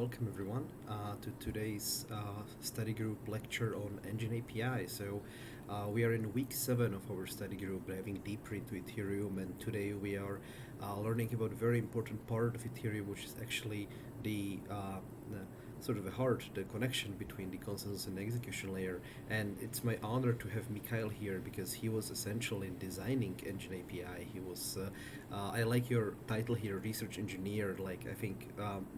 welcome everyone to today's study group lecture on EngineAPI. We are in week 7 of our study group, diving deeper into Ethereum, and today we are learning about a very important part of Ethereum, which is actually the sort of the heart, the connection between the consensus and execution layer. And it's my honor to have Mikhail here because he was essential in designing EngineAPI. I like your title here, research engineer. Like I think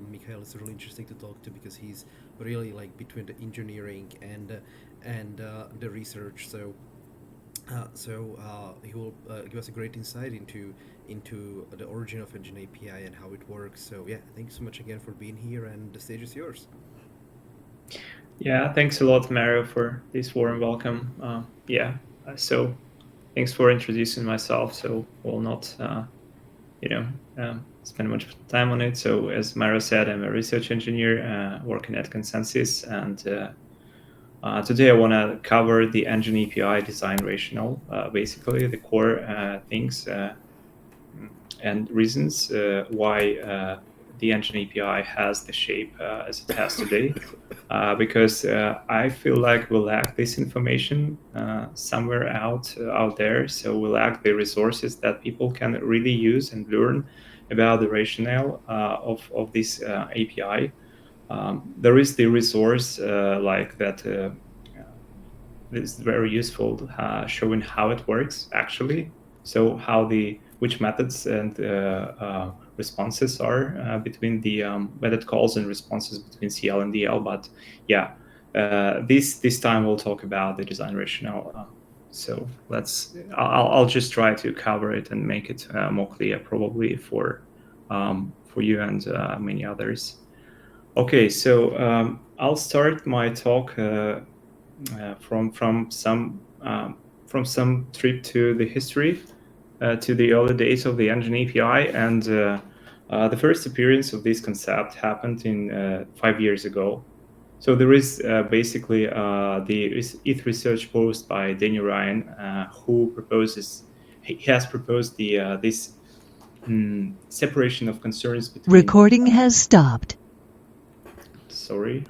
Mikhail is really interesting to talk to because he's really like between the engineering and the research. He will give us a great insight into the origin of Engine API and how it works. So yeah, thanks so much again for being here, and the stage is yours. Yeah, thanks a lot, Mario, for this warm welcome. So thanks for introducing myself. So we'll not, spend much time on it. So as Mario said, I'm a research engineer working at Consensus, and today I want to cover the Engine API design rationale, basically the core things and reasons why the Engine API has the shape as it has today. Because I feel like we lack this information somewhere out there. So we lack the resources that people can really use and learn about the rationale of this API. There is the resource like that is very useful, showing how it works actually. So which methods and responses are between the method calls and responses between CL and DL. But yeah, this time we'll talk about the design rationale. So I'll just try to cover it and make it more clear, probably for you and many others. Okay, so I'll start my talk from some trip to the history, to the early days of the Engine API, and the first appearance of this concept happened in 5 years ago. So there is basically the ETH research post by Danny Ryan, he has proposed this separation of concerns between. Recording has stopped. Sorry,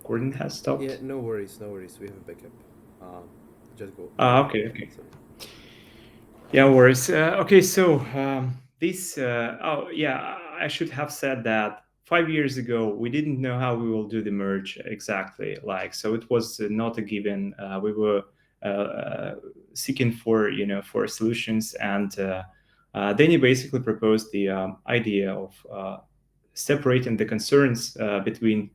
Gordon has Yeah, stopped. no worries, no worries. We have a backup. Um, just go ahead. Okay, okay. Sorry. Yeah, worries. Okay, so I should have said that 5 years ago we didn't know how we will do the merge exactly. Like, so it was not a given. We were seeking for solutions, and then he basically proposed the idea of separating the concerns between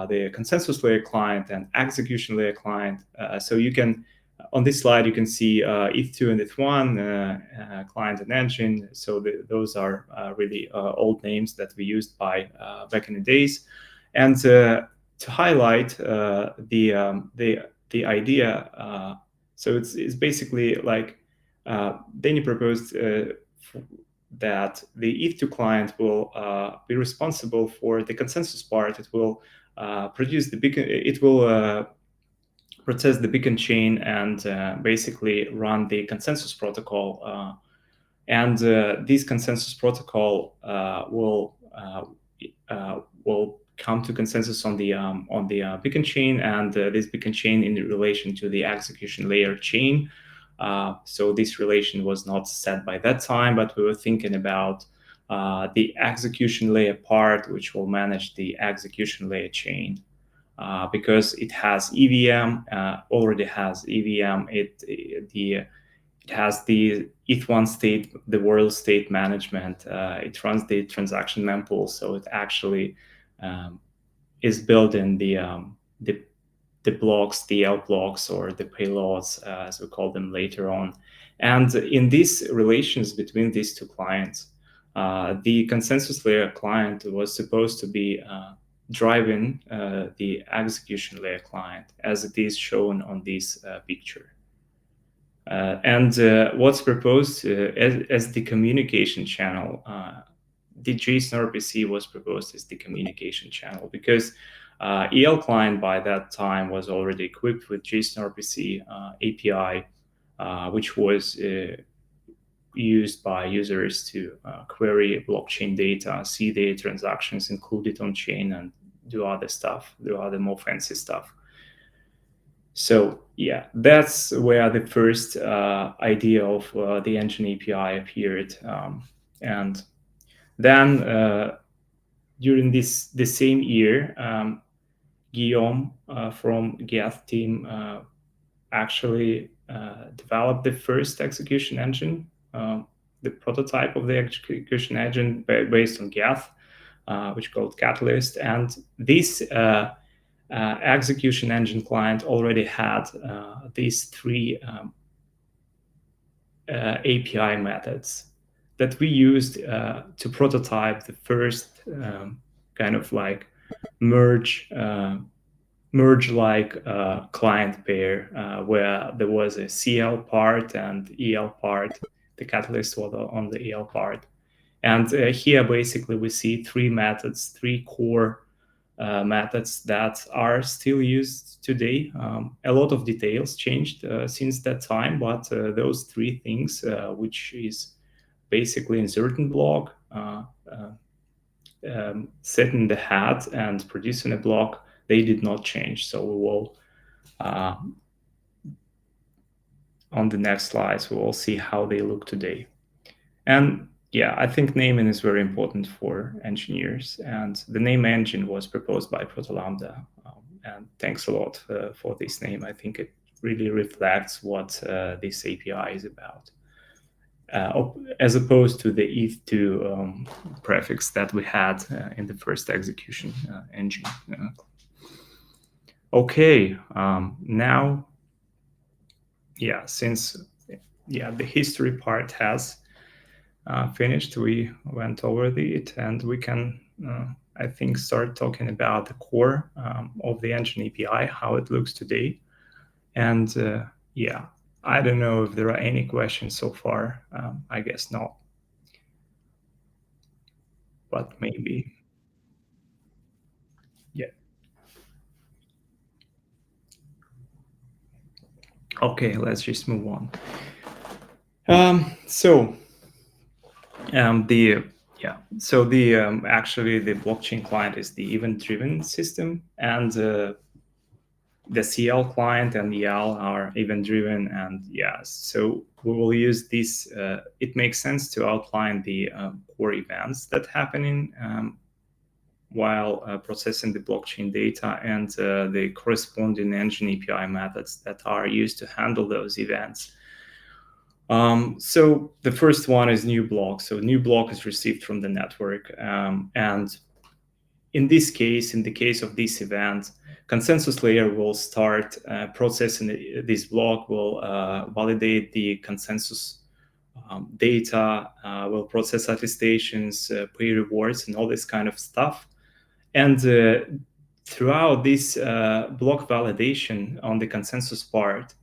the consensus layer client and execution layer client. So you can on this slide, you can see ETH2 and ETH1, client and engine. So those are really old names that we used back in the days. And to highlight the idea, so it's basically like then you proposed that the ETH2 client will be responsible for the consensus part. It will produce the beacon. It will process the beacon chain and basically run the consensus protocol. And this consensus protocol will come to consensus on the beacon chain, and this beacon chain in relation to the execution layer chain. So this relation was not set by that time, but we were thinking about the execution layer part, which will manage the execution layer chain. Because it has EVM, already has EVM. It has the ETH1 state, the world state management. It runs the transaction mempool, so it actually is built in the blocks, the L blocks, or the payloads, as we call them later on. And in these relations between these two clients, the consensus layer client was supposed to be driving the execution layer client, as it is shown on this picture. And what's proposed as the communication channel, the JSON RPC was proposed as the communication channel, because EL client by that time was already equipped with JSON RPC API, which was used by users to query blockchain data, see the transactions included on chain, and do other stuff, do other more fancy stuff. So yeah, that's where the first idea of the EngineAPI appeared, and then during the same year, Guillaume from Geth team actually developed the first execution engine, the prototype of the execution engine based on Geth, which called Catalyst, and this execution engine client already had these three API methods that we used to prototype the first kind of like merge like client pair where there was a CL part and EL part. The catalyst was on the EL part. And here basically we see three methods, three core methods that are still used today. A lot of details changed since that time, but those three things, which is basically inserting block, setting the head, and producing a block, they did not change. So we will, on the next slides, we will see how they look today. And yeah, I think naming is very important for engineers. And the name engine was proposed by Protolambda. And thanks a lot for this name. I think it really reflects what this API is about, as opposed to the eth2 prefix that we had in the first execution engine. Okay, now, yeah, since the history part has finished, we went over it, and we can, I think, start talking about the core of the EngineAPI, how it looks today. And yeah, I don't know if there are any questions so far. I guess not, but maybe. Yeah. Okay, let's just move on. Actually the blockchain client is the event-driven system, and the CL client and the EL are event-driven, and so we will use this. It makes sense to outline the core events that happen while processing the blockchain data, and the corresponding EngineAPI methods that are used to handle those events. So the first one is new block. So new block is received from the network. And in this case, in the case of this event, consensus layer will start processing this block, will validate the consensus data, will process attestations, pay rewards, and all this kind of stuff. And throughout this block validation on the consensus part,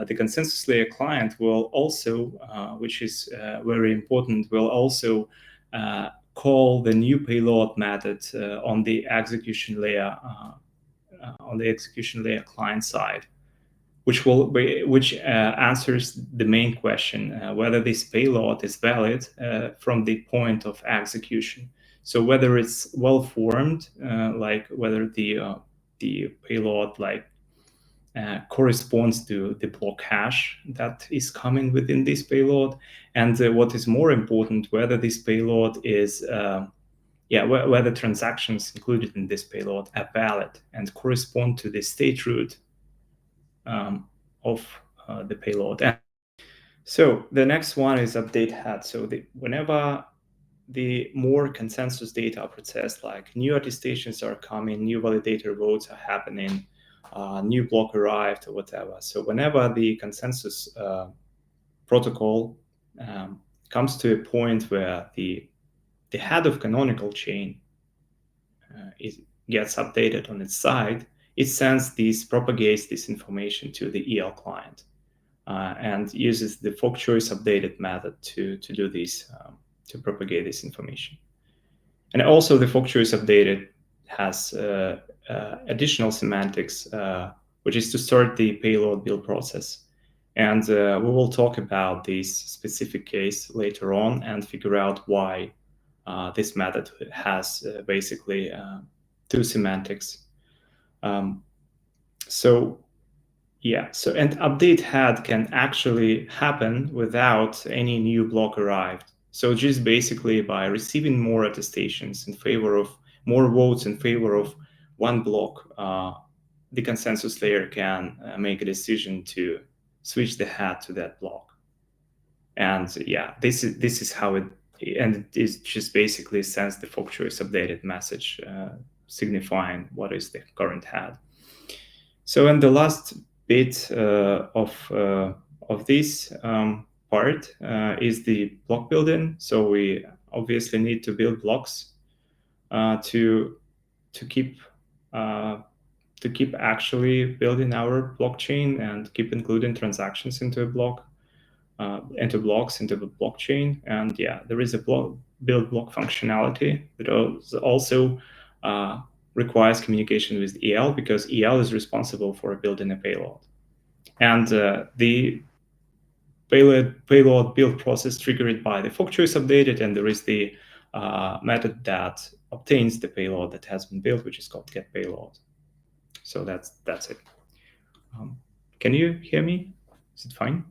the consensus layer client will also, which is very important, will also call the new payload method on the execution layer client side, which answers the main question whether this payload is valid from the point of execution. So whether it's well formed, like whether the payload corresponds to the block hash that is coming within this payload, and what is more important, whether this payload is whether transactions included in this payload are valid and correspond to the state root of the payload. And so the next one is update head. So whenever the more consensus data are processed, like new attestations are coming, new validator votes are happening, new block arrived or whatever. So whenever the consensus protocol comes to a point where the head of canonical chain gets updated on its side, it propagates this information to the EL client and uses the fork choice updated method to do this, to propagate this information. And also the fork choice updated has additional semantics, which is to start the payload build process. And we will talk about this specific case later on and figure out why this method has basically to semantics. So and update head can actually happen without any new block arrived. So just basically by receiving more attestations in favor of more votes in favor of one block, the consensus layer can make a decision to switch the head to that block. And this is how it, and it is just basically sends the fork choice updated message, signifying what is the current head. So, and the last bit of this part is the block building. So we obviously need to build blocks to keep actually building our blockchain and keep including transactions into a block, into blocks into the blockchain. And there is a build block functionality that also requires communication with EL, because EL is responsible for building a payload. And the payload build process triggered by the fork choice updated, and there is the method that obtains the payload that has been built, which is called get payload. So that's it. Can you hear me? Is it fine?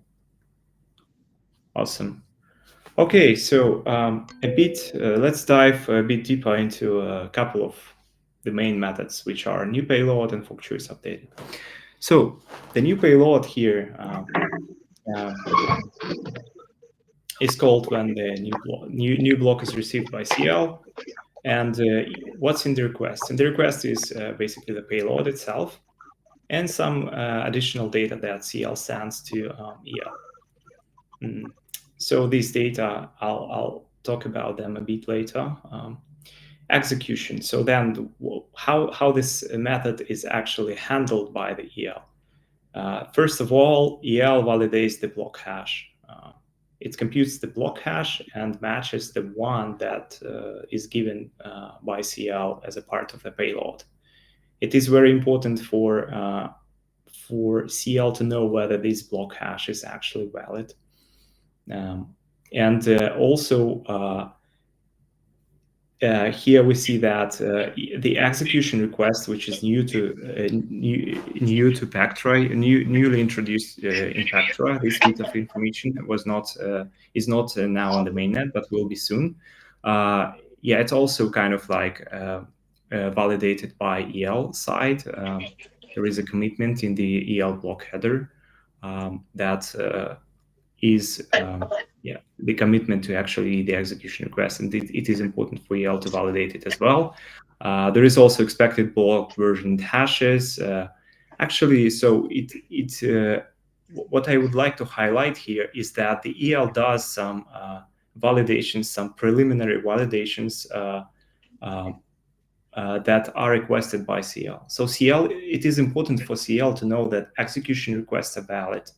Awesome. Okay, so let's dive a bit deeper into a couple of the main methods, which are new payload and fork choice updated. So the new payload here is called when the new block is received by CL. And what's in the request? And the request is basically the payload itself and some additional data that CL sends to EL. So these data, I'll talk about them a bit later. Execution. So then how this method is actually handled by the EL. First of all, EL validates the block hash. It computes the block hash and matches the one that is given by CL as a part of the payload. It is very important for CL to know whether this block hash is actually valid. And also here we see that the execution request, which is new to Pactra, newly introduced in Pactra, this bit of information is not now on the mainnet, but will be soon. It's also kind of like validated by EL side. There is a commitment in the EL block header that is the commitment to actually the execution request, and it is important for EL to validate it as well. There is also expected block version hashes. Actually, so what I would like to highlight here is that the EL does some validations, some preliminary validations that are requested by CL. So CL, it is important for CL to know that execution requests are valid.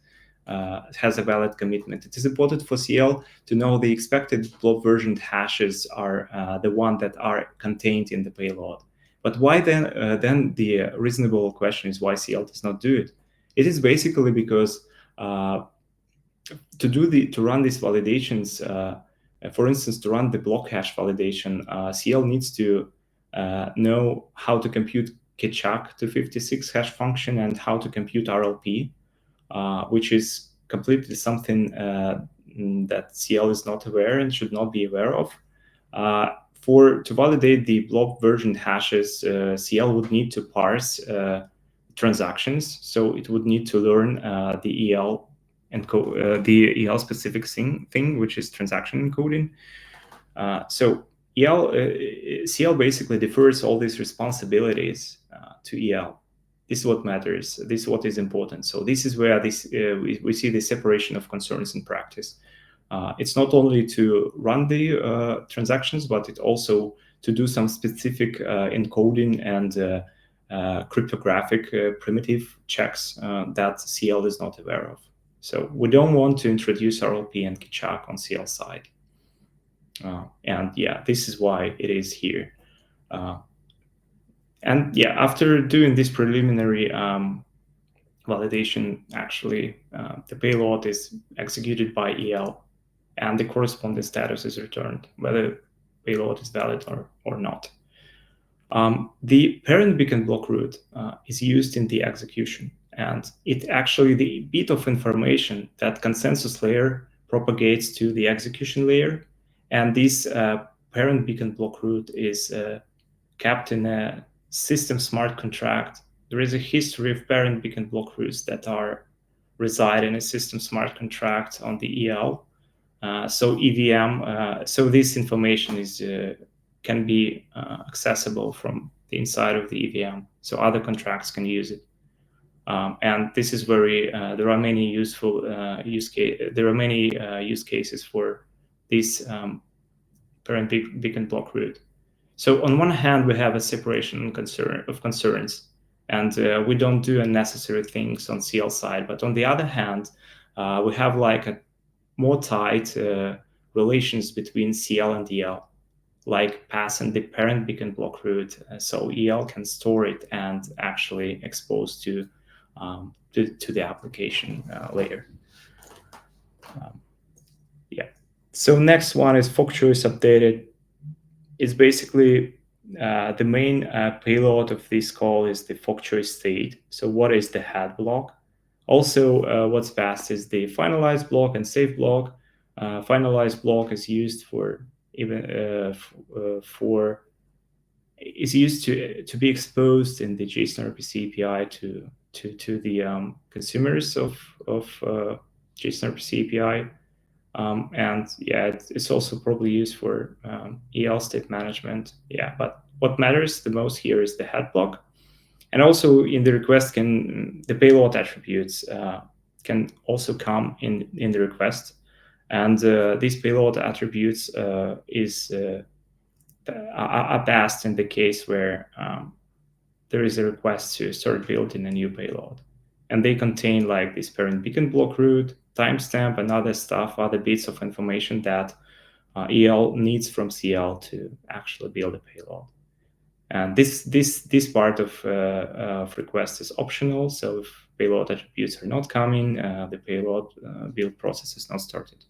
Has a valid commitment. It is important for CL to know the expected block version hashes are the one that are contained in the payload. But why then? Then the reasonable question is why CL does not do it. It is basically because to run these validations, for instance, to run the block hash validation, CL needs to know how to compute Keccak 256 hash function and how to compute RLP. Which is completely something that CL is not aware and should not be aware of. To validate the block version hashes, CL would need to parse transactions, so it would need to learn the EL the EL specific thing, which is transaction encoding. So CL basically defers all these responsibilities to EL. This is what matters. This is what is important. So this is where we see the separation of concerns in practice. It's not only to run the transactions, but it also to do some specific encoding and cryptographic primitive checks that CL is not aware of. So we don't want to introduce RLP and Keccak on CL side. And this is why it is here. And after doing this preliminary validation, actually, the payload is executed by EL, and the corresponding status is returned, whether payload is valid or not. The parent beacon block root is used in the execution, and it actually the bit of information that consensus layer propagates to the execution layer, and this parent beacon block root is kept in a system smart contract. There is a history of parent beacon block roots that are reside in a system smart contract on the EL. So EVM, so this information is can be accessible from the inside of the EVM, so other contracts can use it. And this is very. There are many useful There are many use cases for this parent beacon block root. So on one hand, we have a separation of concerns, and we don't do unnecessary things on CL side. But on the other hand, we have like a more tight relations between CL and EL, like passing the parent beacon block root, so EL can store it and actually expose to the application layer. Yeah. So next one is fork choice updated. It's basically the main payload of this call is the fork choice state. So what is the head block? Also, what's passed is the finalize block and save block. Finalize block is used for is used to be exposed in the JSON RPC API to the consumers of JSON RPC API. And yeah, it's also probably used for EL state management. Yeah, but what matters the most here is the head block. And also in the request, the payload attributes can also come in the request. And these payload attributes are passed in the case where there is a request to start building a new payload. And they contain like this parent beacon block root, timestamp, and other stuff, other bits of information that EL needs from CL to actually build a payload. And this part of request is optional. So if payload attributes are not coming, the payload build process is not started.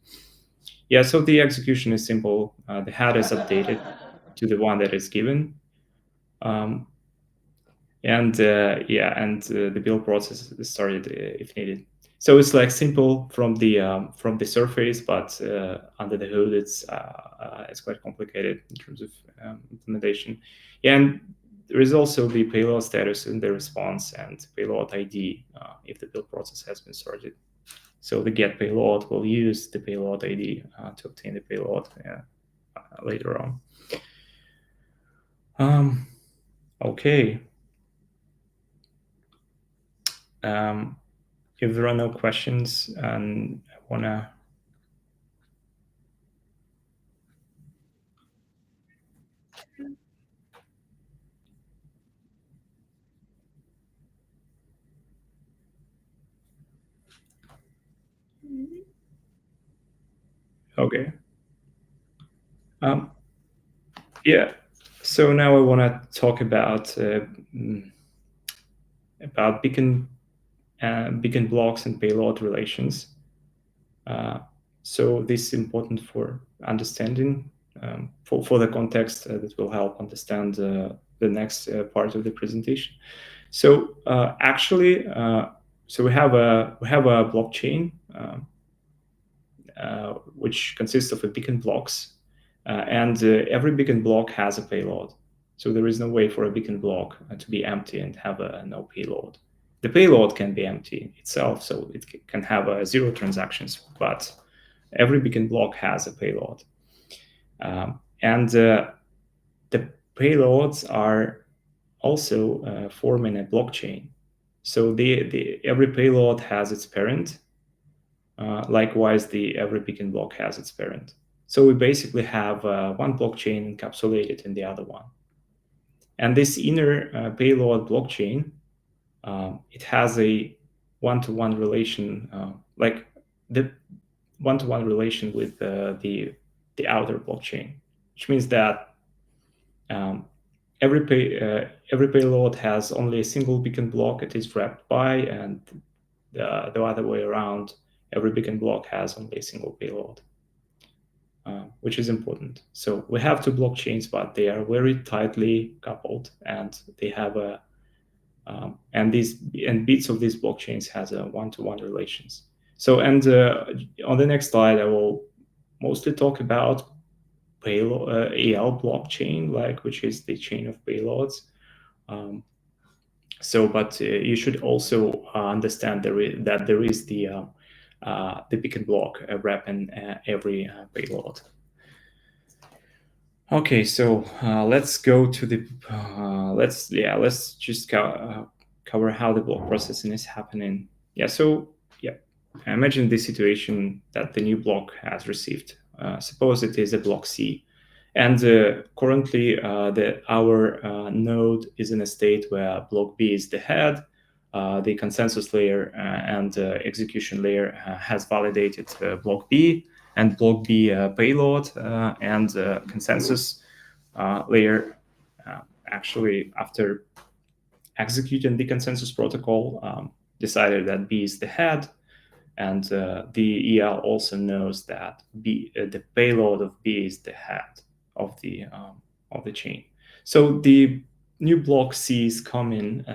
Yeah, so the execution is simple. The head is updated to the one that is given. The build process is started if needed. So it's like simple from the surface, but under the hood, it's quite complicated in terms of implementation. And there is also the payload status in the response and payload ID if the build process has been started. So the get payload will use the payload ID to obtain the payload later on. Okay. If there are no questions, and I wanna. Okay. Yeah. So now I want to talk about beacon blocks and payload relations. So this is important for understanding for the context that will help understand the next part of the presentation. So actually, so we have a blockchain which consists of a beacon blocks, and every beacon block has a payload. So there is no way for a beacon block to be empty and have no payload. The payload can be empty itself, so it can have 0 transactions, but every beacon block has a payload. And the payloads are also forming a blockchain. So every payload has its parent. Likewise, every beacon block has its parent. So we basically have one blockchain encapsulated in the other one. And this inner payload blockchain, it has a one-to-one relation, like the one-to-one relation with the outer blockchain, which means that every payload has only a single beacon block it is wrapped by, and the other way around, every beacon block has only a single payload. which is important. So we have two blockchains, but they are very tightly coupled, and they have a and bits of these blockchains has a one-to-one relations. So on the next slide, I will mostly talk about payload AL blockchain, which is the chain of payloads. But you should also understand that there is the beacon block wrap in every payload. Okay, so let's go to the let's just cover how the block processing is happening. Imagine this situation that the new block has received. Suppose it is a block C, and currently our node is in a state where block B is the head. The consensus layer and execution layer has validated block B, and block B payload and consensus layer actually, after executing the consensus protocol, decided that B is the head, and the EL also knows that the payload of B is the head of the chain. So the new block C's come in.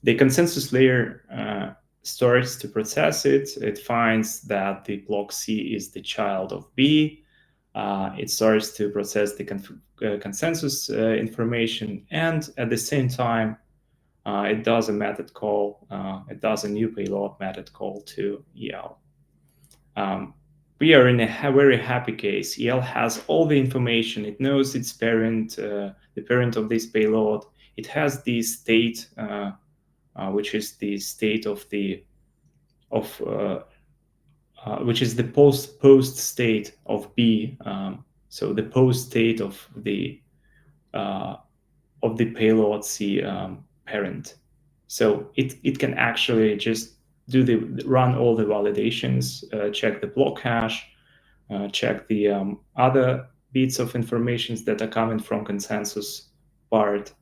The consensus layer starts to process it. It finds that the block C is the child of B. It starts to process the consensus information, and at the same time, it does a method call. It does a new payload method call to EL. We are in a very happy case. EL has all the information. It knows its parent, the parent of this payload. It has the state, which is the state of which is the post state of B. So the post state of the payload C parent. So it can actually just run all the validations, check the block hash, check the other bits of information that are coming from consensus part,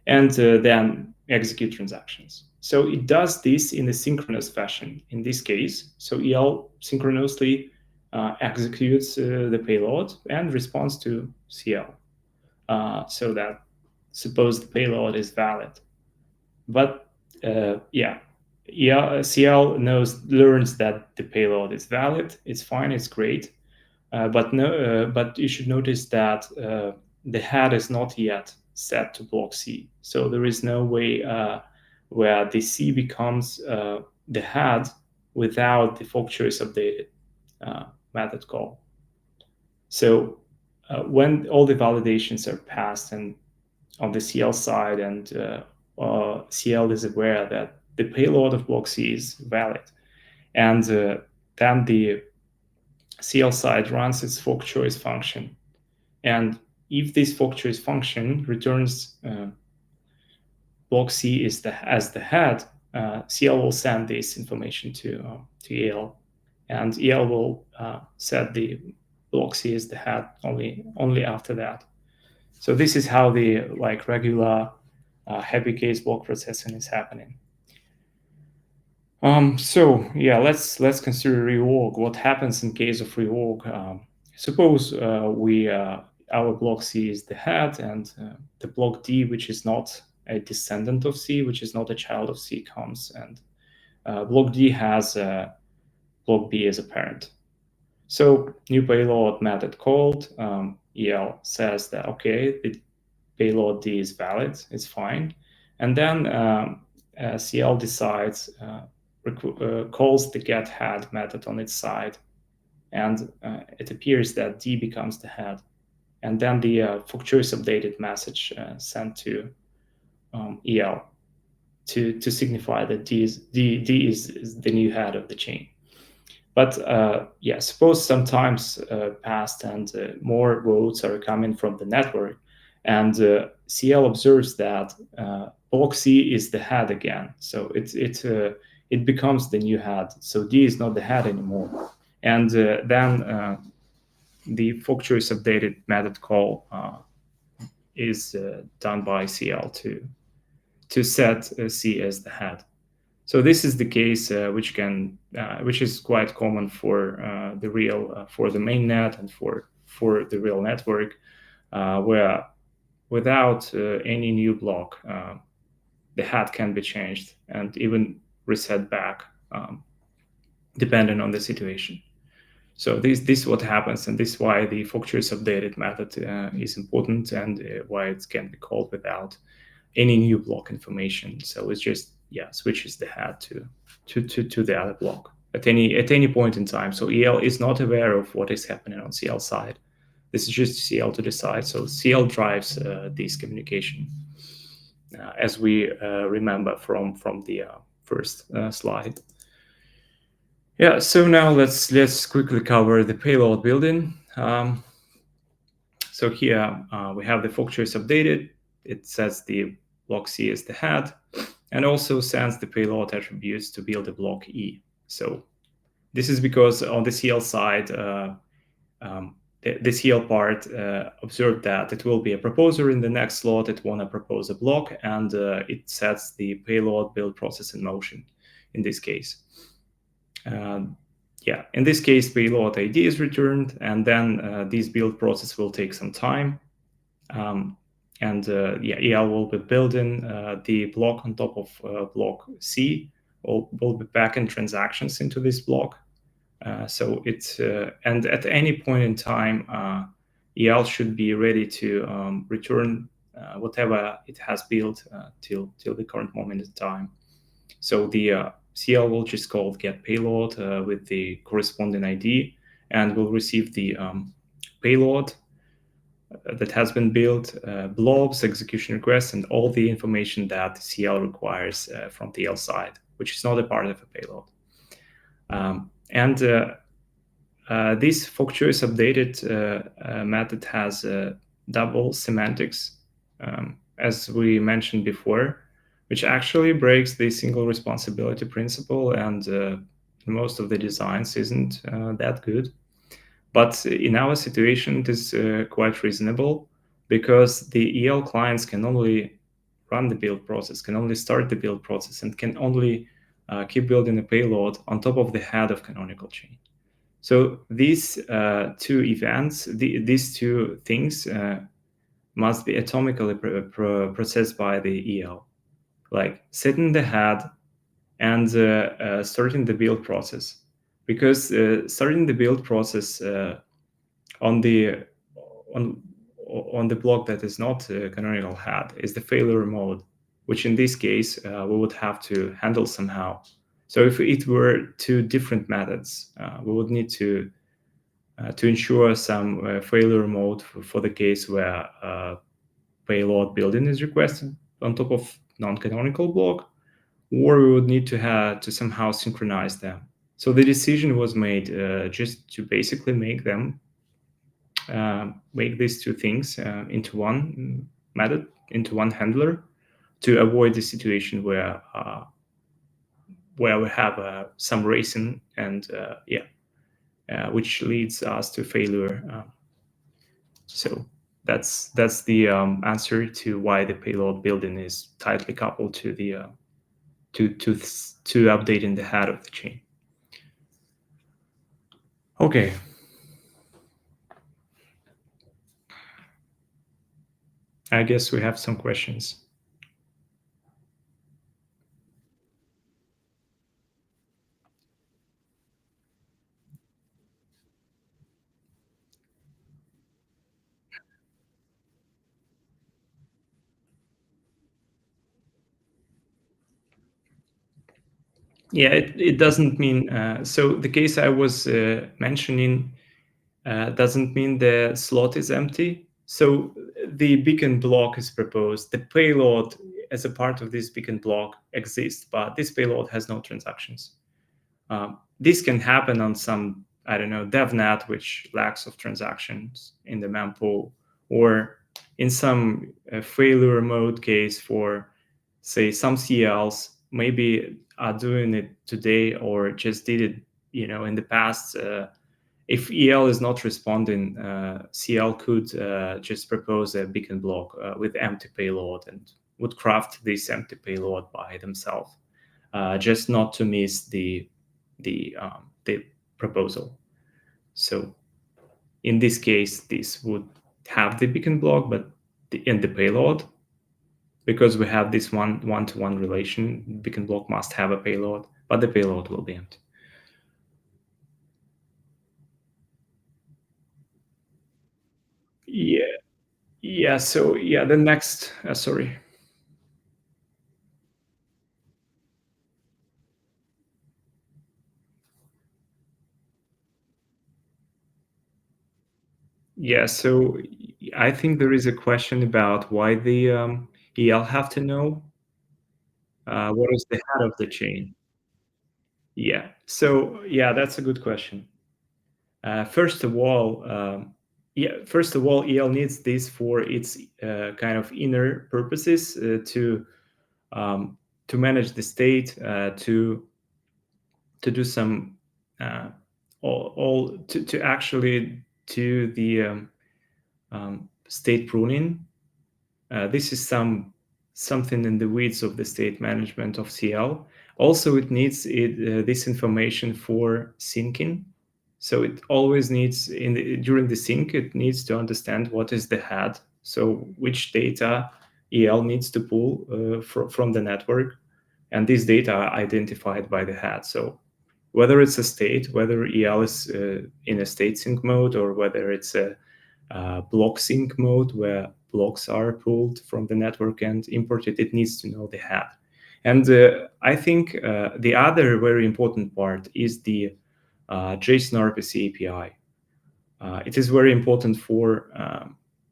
and then execute transactions. So it does this in a synchronous fashion in this case. So EL synchronously executes the payload and responds to CL. So that suppose the payload is valid. But CL learns that the payload is valid. It's fine. It's great. But you should notice that the head is not yet set to block C. So there is no way where the C becomes the head without the fork choice updated method call. So when all the validations are passed and on the CL side, and CL is aware that the payload of block C is valid, and then the CL side runs its fork choice function. And if this fork choice function returns block C as the head, CL will send this information to EL, and EL will set the block C as the head only after that. So this is how the regular happy case block processing is happening. Let's consider reorg. What happens in case of reorg? Suppose our block C is the head, and the block D, which is not a descendant of C, which is not a child of C, comes, and block D has block B as a parent. So new payload method called. EL says that okay, the payload D is valid, it's fine, and then CL decides calls the get head method on its side, and it appears that D becomes the head, and then the fork choice updated message sent to EL to signify that D is the new head of the chain. But suppose some times passed and more votes are coming from the network, and CL observes that block C is the head again. So it becomes the new head. So D is not the head anymore. And then the fork choice updated method call is done by CL to set C as the head. So this is the case which is quite common for for the mainnet and for the real network, where without any new block, the head can be changed and even reset back, depending on the situation. So this is what happens, and this is why the fork choice updated method is important, and why it can be called without any new block information. So it's just switches the head to the other block at any point in time. So EL is not aware of what is happening on CL side. This is just CL to decide. So CL drives this communication, as we remember from the first slide. Yeah. So now let's quickly cover the payload building. So here we have the fork choice updated. It sets the block C as the head, and also sends the payload attributes to build the block E. So this is because on the CL side, the CL part observed that it will be a proposer in the next slot. It want to propose a block, and it sets the payload build process in motion in this case. In this case, payload ID is returned, and then this build process will take some time. EL will be building the block on top of block C. Will be backing transactions into this block. So it's and at any point in time, EL should be ready to return whatever it has built till the current moment in time. So the CL will just call get payload with the corresponding ID, and will receive the payload that has been built, blobs, execution requests, and all the information that the CL requires from the EL side, which is not a part of a payload. This fork choice updated method has double semantics, as we mentioned before, which actually breaks the single responsibility principle, and most of the designs isn't that good. But in our situation, it is quite reasonable, because the EL clients can only run the build process, can only start the build process, and can only keep building a payload on top of the head of canonical chain. So these two events, these two things must be atomically processed by the EL, like setting the head and starting the build process. Because starting the build process on the block that is not a canonical head is the failure mode, which in this case we would have to handle somehow. So if it were two different methods, we would need to ensure some failure mode for the case where payload building is requested on top of non-canonical block, or we would need to somehow synchronize them. So the decision was made just to basically make these two things into one method, into one handler, to avoid the situation where we have some racing and which leads us to failure. So that's the answer to why the payload building is tightly coupled to the to updating the head of the chain. Okay. I guess we have some questions. Yeah, it doesn't mean so the case I was mentioning doesn't mean the slot is empty. So the beacon block is proposed. The payload as a part of this beacon block exists, but this payload has no transactions. This can happen on some, I don't know, DevNet, which lacks of transactions in the mempool, or in some failure mode case for, say, some CLs maybe are doing it today or just did it, in the past. If EL is not responding, CL could just propose a beacon block with empty payload and would craft this empty payload by themselves. just not to miss the proposal. So in this case, this would have the beacon block, but in the payload, because we have this one-to-one relation, beacon block must have a payload, but the payload will be empty. Yeah, yeah. So yeah, the next. Sorry. Yeah. So I think there is a question about why the EL have to know what is the head of the chain. Yeah. So yeah, that's a good question. First of all, EL needs this for its kind of inner purposes um, to manage the state, to do some all to actually do the state pruning. This is something in the weeds of the state management of CL. Also, it needs this information for syncing. So it always needs during the sync, it needs to understand what is the head. So which data EL needs to pull from the network, and this data are identified by the head. So whether it's a state, whether EL is in a state sync mode, or whether it's a block sync mode where blocks are pulled from the network and imported, it needs to know the head. And I think the other very important part is the JSON RPC API. It is very important for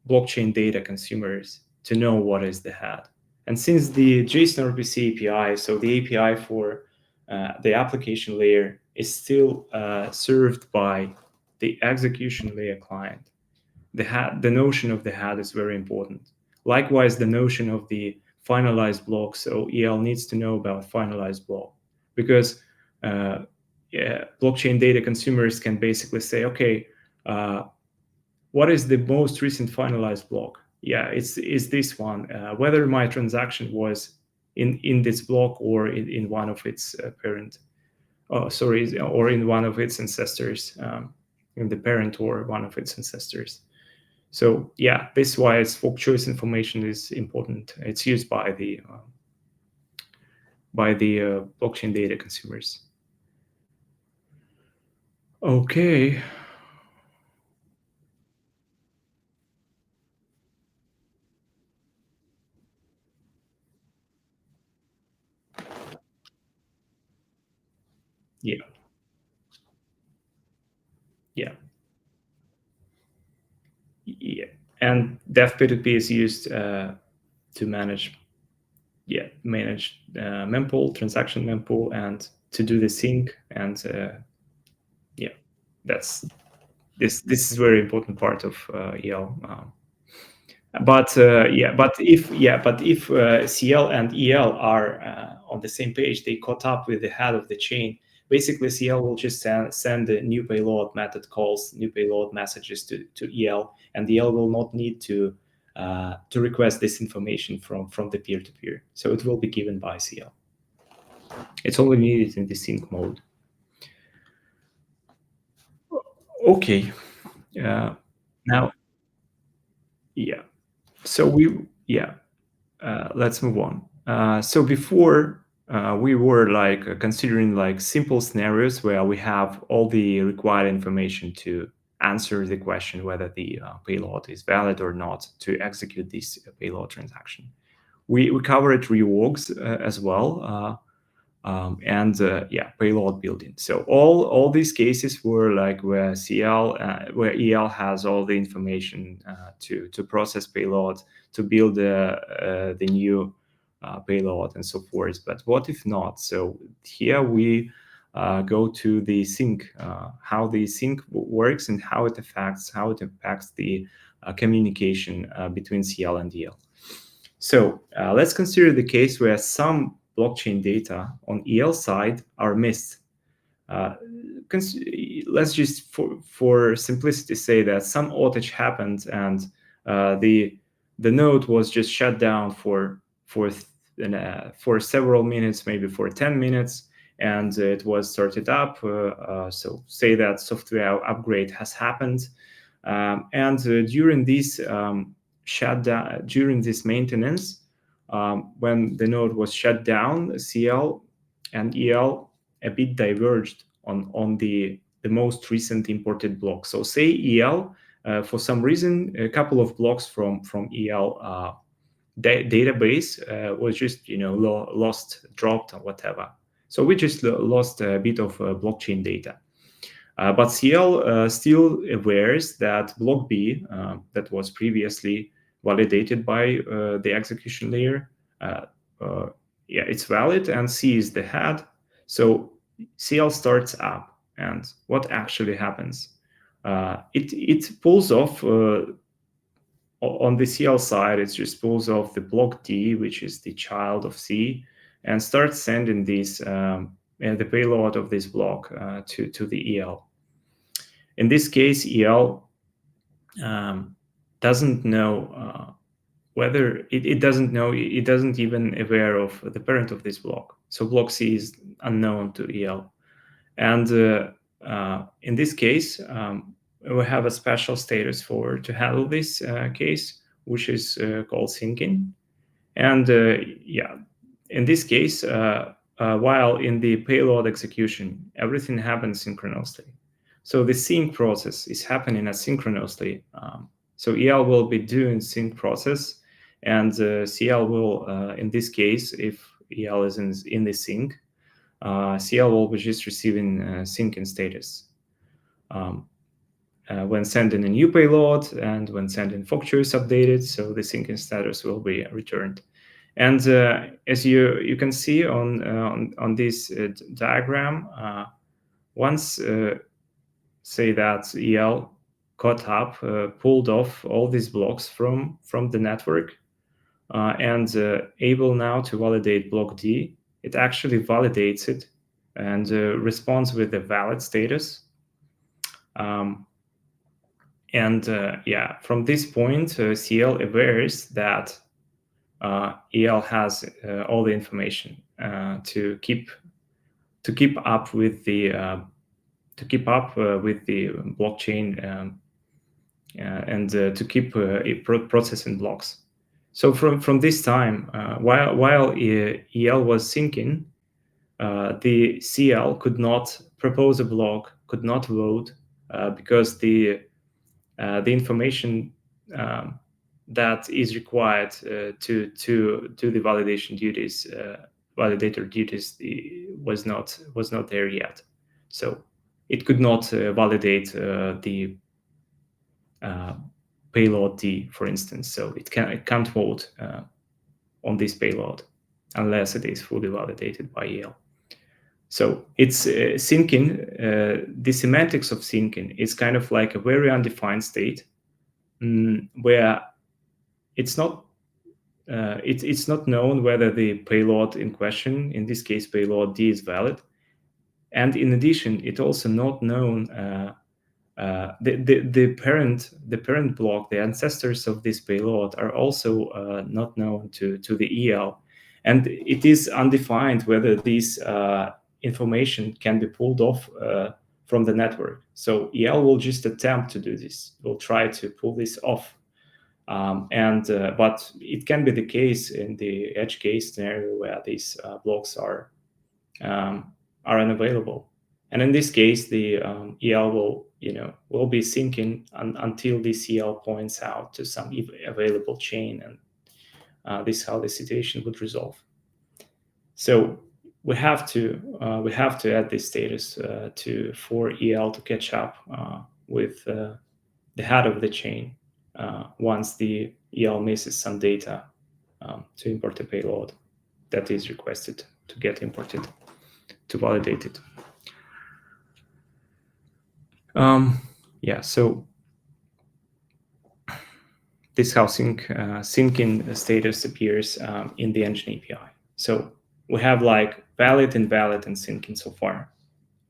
blockchain data consumers to know what is the head. And since the JSON RPC API, so the API for the application layer, is still served by the execution layer client, the notion of the head is very important. Likewise, the notion of the finalized block. So EL needs to know about finalized block, because blockchain data consumers can basically say, okay, uh, what is the most recent finalized block? Yeah, it's this one. Whether my transaction was in this block or in one of its parent, sorry, or in one of its ancestors, in the parent or one of its ancestors. So yeah, this is why fork choice information is important. It's used by the blockchain data consumers. Okay. Yeah. Yeah. Yeah. And dev P2P is used to manage mempool, transaction mempool, and to do the sync. And yeah, that's this is very important part of EL. But if CL and EL are on the same page, they caught up with the head of the chain. Basically, CL will just send the new payload method calls, new payload messages to EL, and the EL will not need to request this information from the peer-to-peer. So it will be given by CL. It's only needed in the sync mode. Okay. Now, yeah. So let's move on. So before we were like considering like simple scenarios where we have all the required information to answer the question whether the payload is valid or not to execute this payload transaction. We covered reorgs as well. And payload building. So all these cases were like where where EL has all the information to process payload, to build the new payload and so forth. But what if not? So here we go to the sync, how the sync works and how it impacts the communication between CL and EL. So let's consider the case where some blockchain data on EL side are missed. Uh, let's just, for simplicity, say that some outage happened and the node was just shut down for for several minutes, maybe for 10 minutes, and it was started up. So say that software upgrade has happened, and during this shutdown, during this maintenance, when the node was shut down, CL and EL a bit diverged on the most recent imported block. So say EL, for some reason, a couple of blocks from EL database was just lost, dropped, or whatever. So we just lost a bit of blockchain data. But CL still awares that block B that was previously validated by the execution layer, yeah, it's valid, and C is the head. So CL starts up, and what actually happens? It pulls off on the CL side. It just pulls off the block D, which is the child of C, and starts sending these the payload of this block to the EL. In this case, EL doesn't know whether it doesn't know, it doesn't even aware of the parent of this block. So block C is unknown to EL. And in this case, we have a special status to handle this case, which is called syncing. And yeah, in this case, while in the payload execution, everything happens synchronously. So the sync process is happening asynchronously. So EL will be doing sync process, and CL will, in this case, if EL is in the sync, CL will be just receiving syncing status. When sending a new payload and when sending fork choice updated, so the syncing status will be returned. And as you can see on this diagram, once say that EL caught up, pulled off all these blocks from the network, and able now to validate block D, it actually validates it and responds with a valid status. And yeah, from this point, CL awares that EL has all the information to keep up with the blockchain and to keep processing blocks. So from this time, while EL was syncing, the CL could not propose a block, could not vote, because the information that is required to do the validation duties, validator duties, was not there yet. So it could not validate the payload D, for instance. So it can't vote on this payload unless it is fully validated by EL. So it's syncing. The semantics of syncing is kind of like a very undefined state where it's not known whether the payload in question, in this case payload D, is valid, and in addition, it's also not known the parent block, the ancestors of this payload, are also not known to the EL, and it is undefined whether this information can be pulled off from the network. So EL will just attempt to do this, will try to pull this off. But it can be the case in the edge case scenario where these blocks are unavailable, and in this case, the EL will be syncing until the CL points out to some available chain, and this is how the situation would resolve. So we have to add this status for EL to catch up with the head of the chain once the EL misses some data to import a payload that is requested to get imported to validate it. Yeah, so this is how syncing status appears in the EngineAPI. So we have like valid, invalid, and syncing so far.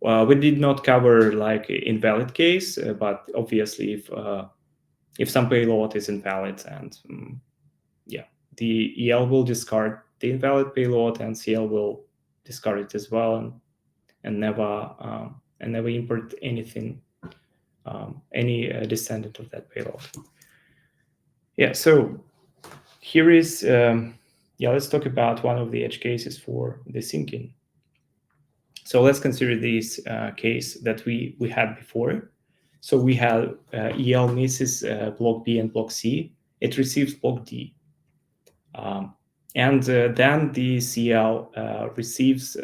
We did not cover like invalid case, but obviously if some payload is invalid, and yeah, the EL will discard the invalid payload, and CL will discard it as well, and never import anything, any descendant of that payload. Yeah, so here is, let's talk about one of the edge cases for the syncing. So let's consider this case that we had before. So we have EL misses block B and block C. It receives block D. And then the CL receives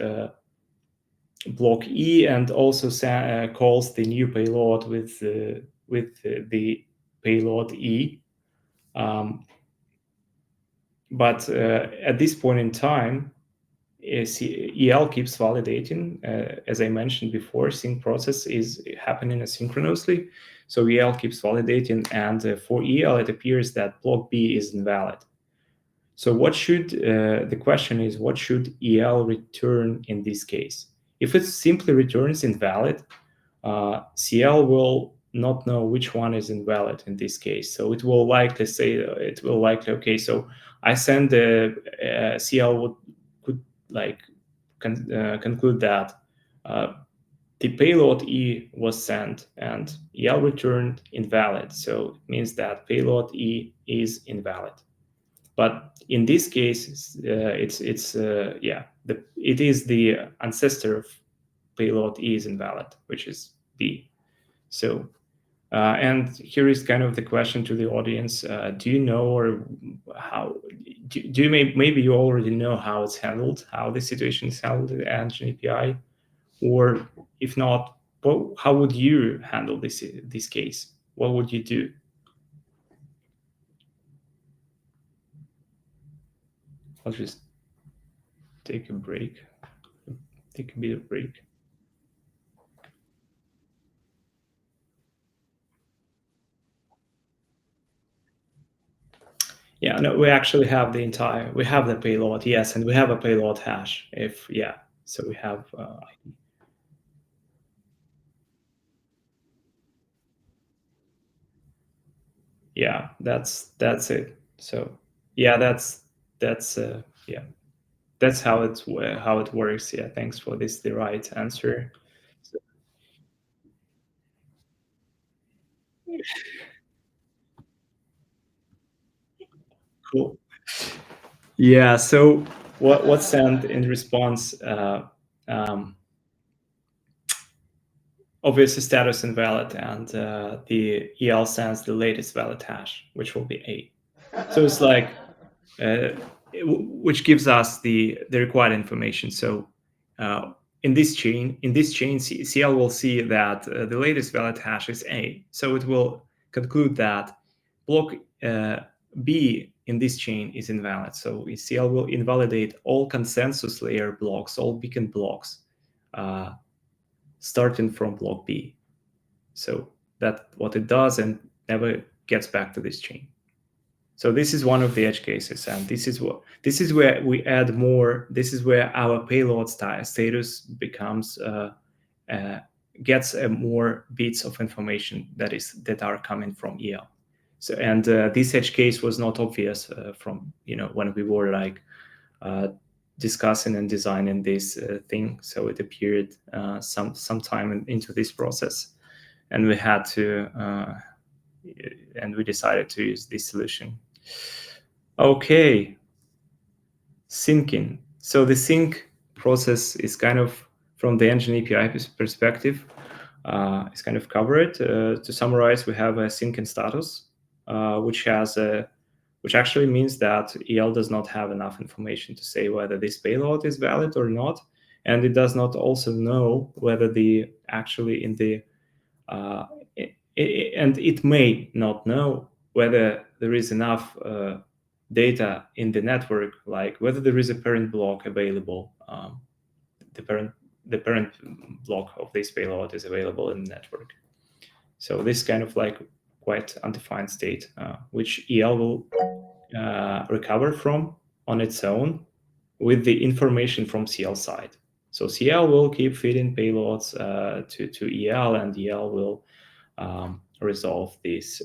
block E and also calls the new payload with the payload E. But at this point in time, EL keeps validating. As I mentioned before, sync process is happening asynchronously. So EL keeps validating, and for EL, it appears that block B is invalid. So the question is, what should EL return in this case? If it simply returns invalid, CL will not know which one is invalid in this case. So it will likely say, okay, so I send the CL could conclude that the payload E was sent and EL returned invalid. So it means that payload E is invalid. But in this case, it is the ancestor of payload E is invalid, which is B. So, and here is kind of the question to the audience: do you know, or how? Do you maybe you already know how it's handled, how the situation is handled in EngineAPI, or if not, how would you handle this case? What would you do? I'll just take a break. Take a bit of break. Yeah, no, we actually have we have the payload, yes, and we have a payload hash. So we have, yeah, that's it. So yeah, yeah, that's how it works. Yeah, thanks for the right answer. So, cool. Yeah. So what's sent in response? Um, Obviously, status invalid, and the EL sends the latest valid hash, which will be A. So it's like, which gives us the required information. So in this chain, CL will see that the latest valid hash is A. So it will conclude that block B in this chain is invalid. So CL will invalidate all consensus layer blocks, all beacon blocks, starting from block B. So that's what it does, and never gets back to this chain. So this is one of the edge cases, and this is where we add more. This is where our payload status becomes gets more bits of information that are coming from EL. So, and this edge case was not obvious from when we were discussing and designing this thing. So it appeared some time into this process, and we had to and we decided to use this solution. Okay, syncing. So the sync process is kind of, from the EngineAPI perspective, is kind of covered. To summarize, we have a sync and status, which actually means that EL does not have enough information to say whether this payload is valid or not, and it does not also know whether and it may not know whether there is enough data in the network, like whether there is a parent block available, the parent block of this payload is available in the network. So this kind of quite undefined state, which EL will recover from on its own with the information from CL side. So CL will keep feeding payloads to EL, and EL will resolve this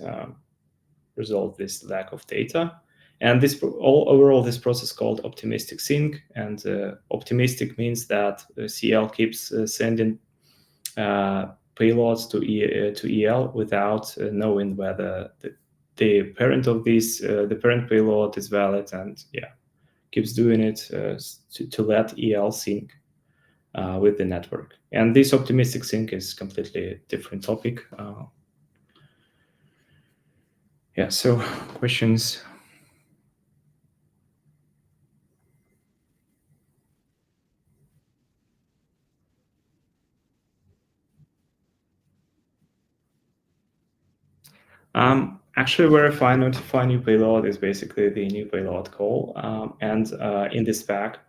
lack of data. And overall, this process called optimistic sync. And optimistic means that CL keeps sending payloads to EL without knowing whether the parent of this the parent payload is valid, and keeps doing it to let EL sync with the network. And this optimistic sync is completely different topic. So questions? Actually, verify notify new payload is basically the new payload call. And in this spec,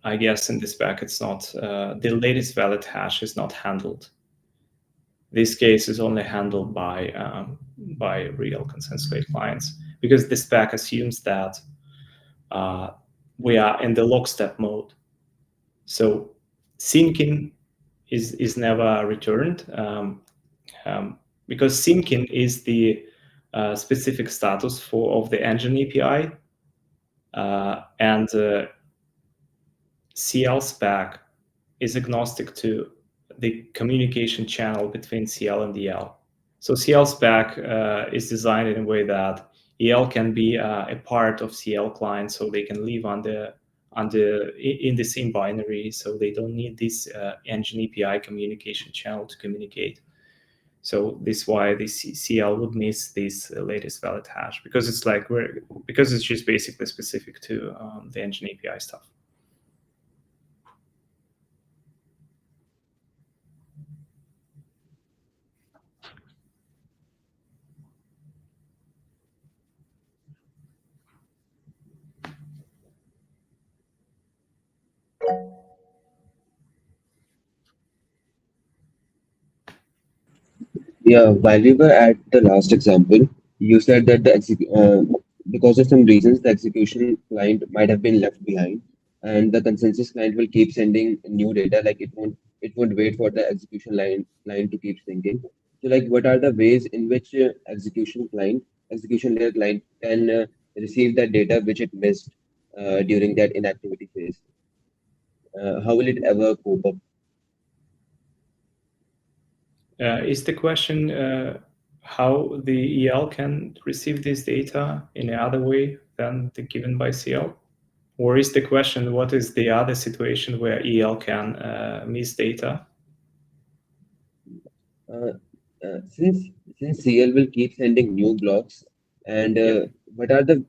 I guess in this spec, it's not the latest valid hash is not handled. This case is only handled by real consensus layer clients, because the spec assumes that we are in the lockstep mode. So syncing is never returned, because syncing is the specific status of the EngineAPI, and CL spec is agnostic to the communication channel between CL and EL. So CL spec is designed in a way that EL can be a part of CL client, so they can live in the same binary, so they don't need this EngineAPI communication channel to communicate. So this is why the CL would miss this latest valid hash, because it's just basically specific to the EngineAPI stuff. Yeah, while we were at the last example, you said that because of some reasons, the execution client might have been left behind, and the consensus client will keep sending new data. Like it won't wait for the execution line to keep syncing. So, like, what are the ways in which execution layer client can receive that data which it missed during that inactivity phase? How will it ever cope up? Is the question how the EL can receive this data in another way than the given by CL? Or is the question, what is the other situation where EL can miss data? Uh, since CL will keep sending new blocks, and Yeah. what are the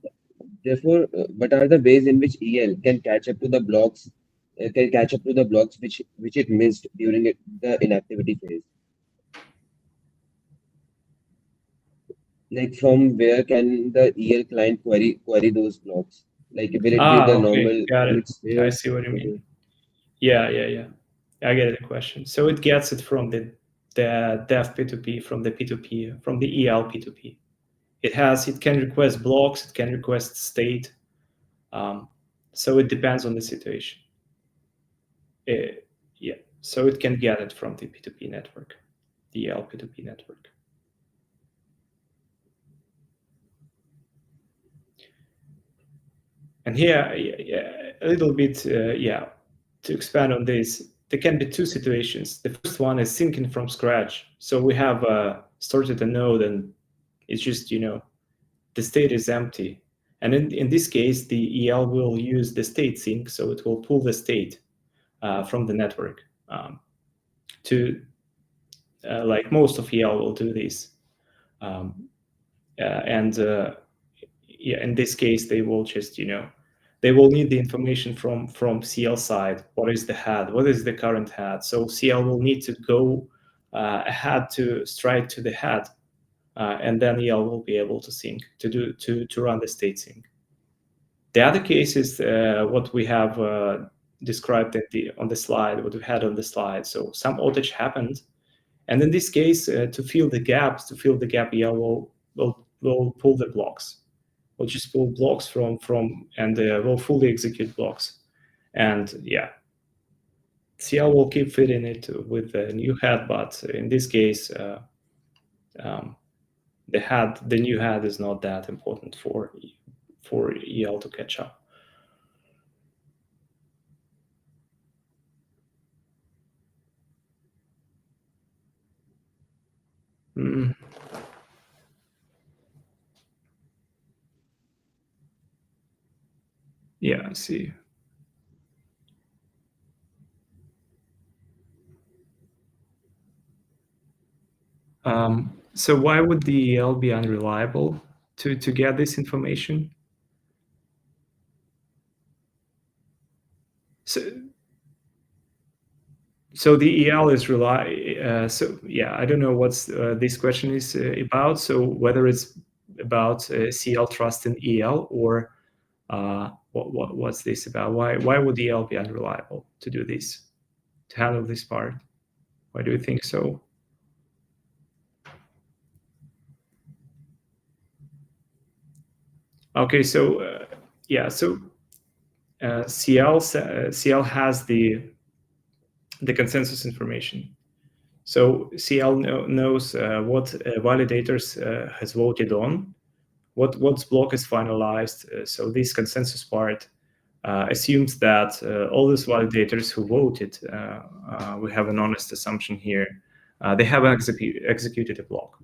what are the ways in which EL can catch up to the blocks which it missed during the inactivity phase? Like, from where can the EL client query those blocks? Like, will it be the Okay, normal got it. root I sphere? see what you mean. Okay. Yeah. I get the question. So it gets it from the dev P2P, from the P2P, from the EL P2P. It can request blocks, it can request state. So it depends on the situation. Yeah, so it can get it from the P2P network, the EL P2P network. And here, a little bit, to expand on this, there can be two situations. The first one is syncing from scratch. So we have started a node, and it's just, the state is empty. And in this case, the EL will use the state sync, so it will pull the state from the network to, like most of EL will do this. And in this case, they will just, they will need the information from CL side. What is the head? What is the current head? So CL will need to go ahead to strike to the head, and then EL will be able to sync to run the state sync. The other case is what we have described on the slide, what we had on the slide. So some outage happened, and in this case, to fill the gap, EL will pull the blocks. We'll just pull blocks from and we'll fully execute blocks. And CL will keep fitting it with a new head, but in this case, the new head is not that important for EL to catch up. Yeah, I see. So why would the EL be unreliable to get this information? So the EL is so yeah, I don't know what's this question is about. So whether it's about CL trust in EL or what's this about? Why would EL be unreliable to do this, to handle this part? Why do you think so? Okay, so yeah, so CL has the consensus information. So CL knows what validators has voted on, what block is finalized. So this consensus part assumes that all these validators who voted, we have an honest assumption here, they have executed a block.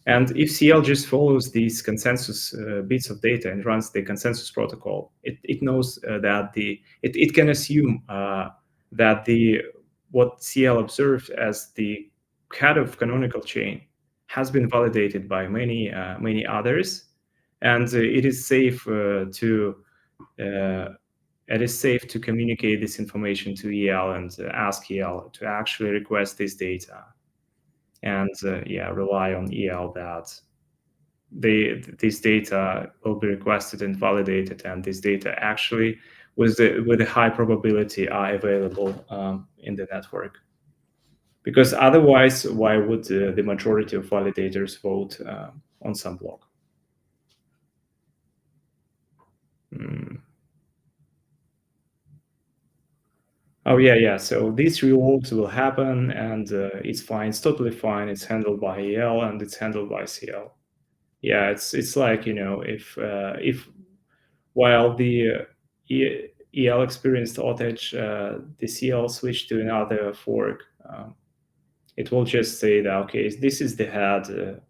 And if CL just follows these consensus bits of data and runs the consensus protocol, it knows that it can assume that what CL observed as the head of canonical chain has been validated by many others, and it is safe to communicate this information to EL and ask EL to actually request this data, and rely on EL that this data will be requested and validated, and this data actually with a high probability are available in the network. Because otherwise, why would the majority of validators vote on some block? Oh yeah. So these rewards will happen, and it's fine. It's totally fine. It's handled by EL and it's handled by CL. Yeah, it's like, if while the EL experienced outage, the CL switched to another fork, it will just say that, okay, this is the head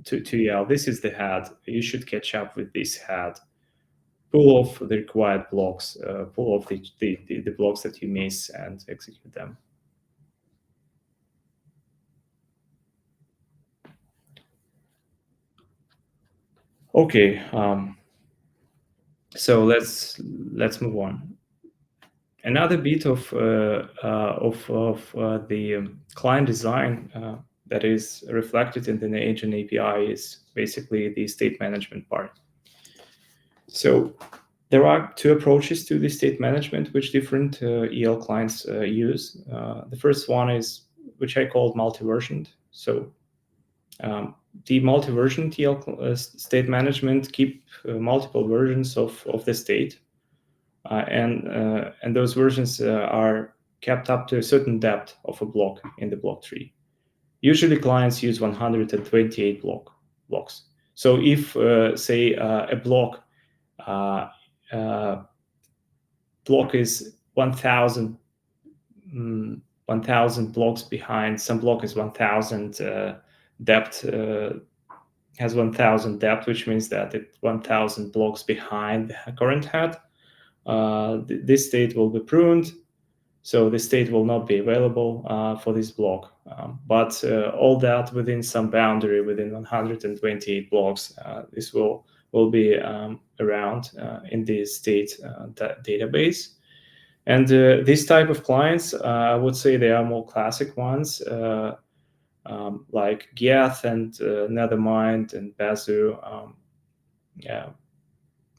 to EL, this is the head, you should catch up with this head, pull off the required blocks, pull off the blocks that you miss and execute them. Okay, so let's move on. Another bit of the client design that is reflected in the EngineAPI is basically the state management part. So there are two approaches to the state management which different EL clients use. The first one is, which I call multi-versioned. So the multi-version EL state management keep multiple versions of the state. And those versions are kept up to a certain depth of a block in the block tree. Usually clients use 128 blocks. So if, say, a block is 1,000 blocks behind, some block is 1,000 depth, has 1,000 depth, which means that it's 1,000 blocks behind the current head. This state will be pruned, so the state will not be available for this block. But all that within some boundary, within 128 blocks, this will be around in the state database. And this type of clients, I would say they are more classic ones, like Geth and Nethermind and Bazoo.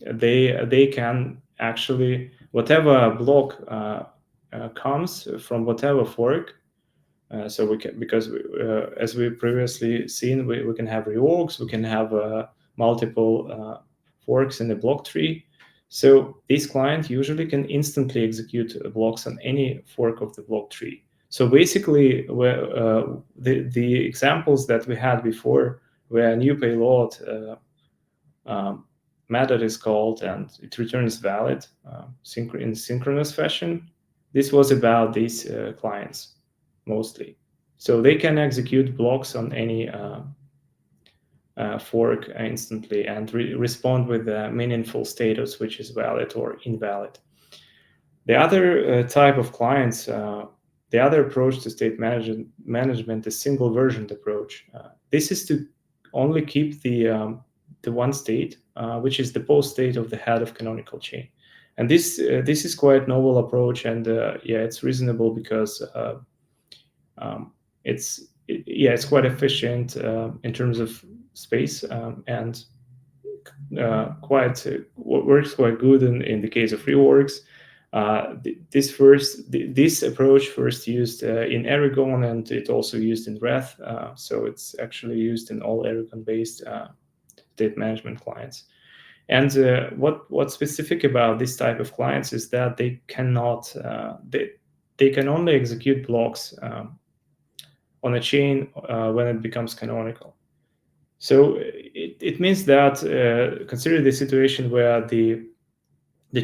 They can actually, whatever block comes from whatever fork, so we can, because as we previously seen, we can have reorgs, we can have multiple forks in the block tree. So this client usually can instantly execute blocks on any fork of the block tree. So basically, the examples that we had before where a new payload method is called and it returns valid in synchronous fashion. This was about these clients mostly. So they can execute blocks on any fork instantly and respond with a meaningful status, which is valid or invalid. The other type of clients, the other approach to state management is single versioned approach. This is to only keep the one state, which is the post state of the head of canonical chain. And this is quite novel approach, and it's reasonable because it's quite efficient in terms of space and works quite good in the case of reworks. This approach first used in Aragon, and it also used in Reth. So it's actually used in all Aragon-based state management clients. And what's specific about this type of clients is that they cannot they can only execute blocks on a chain when it becomes canonical. So it means that consider the situation where the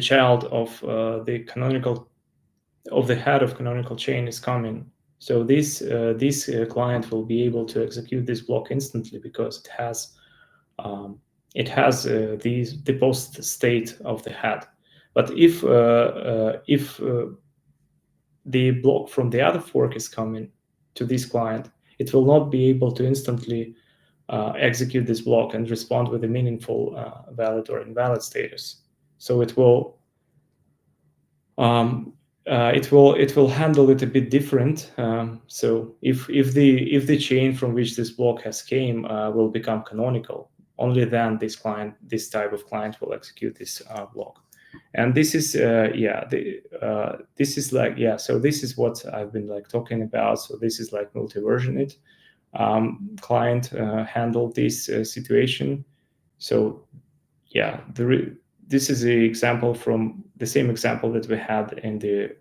child of the head of canonical chain is coming. So this client will be able to execute this block instantly because it has the post state of the head. But if the block from the other fork is coming to this client, it will not be able to instantly execute this block and respond with a meaningful valid or invalid status. So it will handle it a bit different. So if the chain from which this block has came will become canonical, only then this type of client will execute this block. And this is this is like so this is what I've been like talking about. So this is like multi-versioned client handled this situation. So this is the example from the same example that we had in the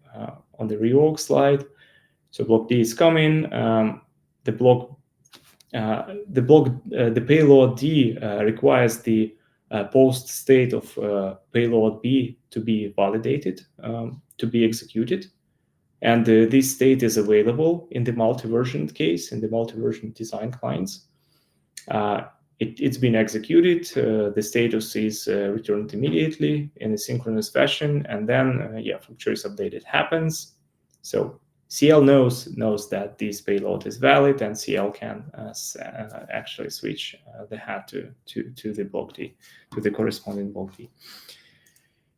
on the rework slide. So block D is coming. The payload D requires the post state of payload B to be validated, to be executed. And this state is available in the multi-version case, in the multi-version design clients. It's been executed. The status is returned immediately in a synchronous fashion, and then from choice updated happens. So CL knows that this payload is valid, and CL can actually switch the head to the block D, to the corresponding block D.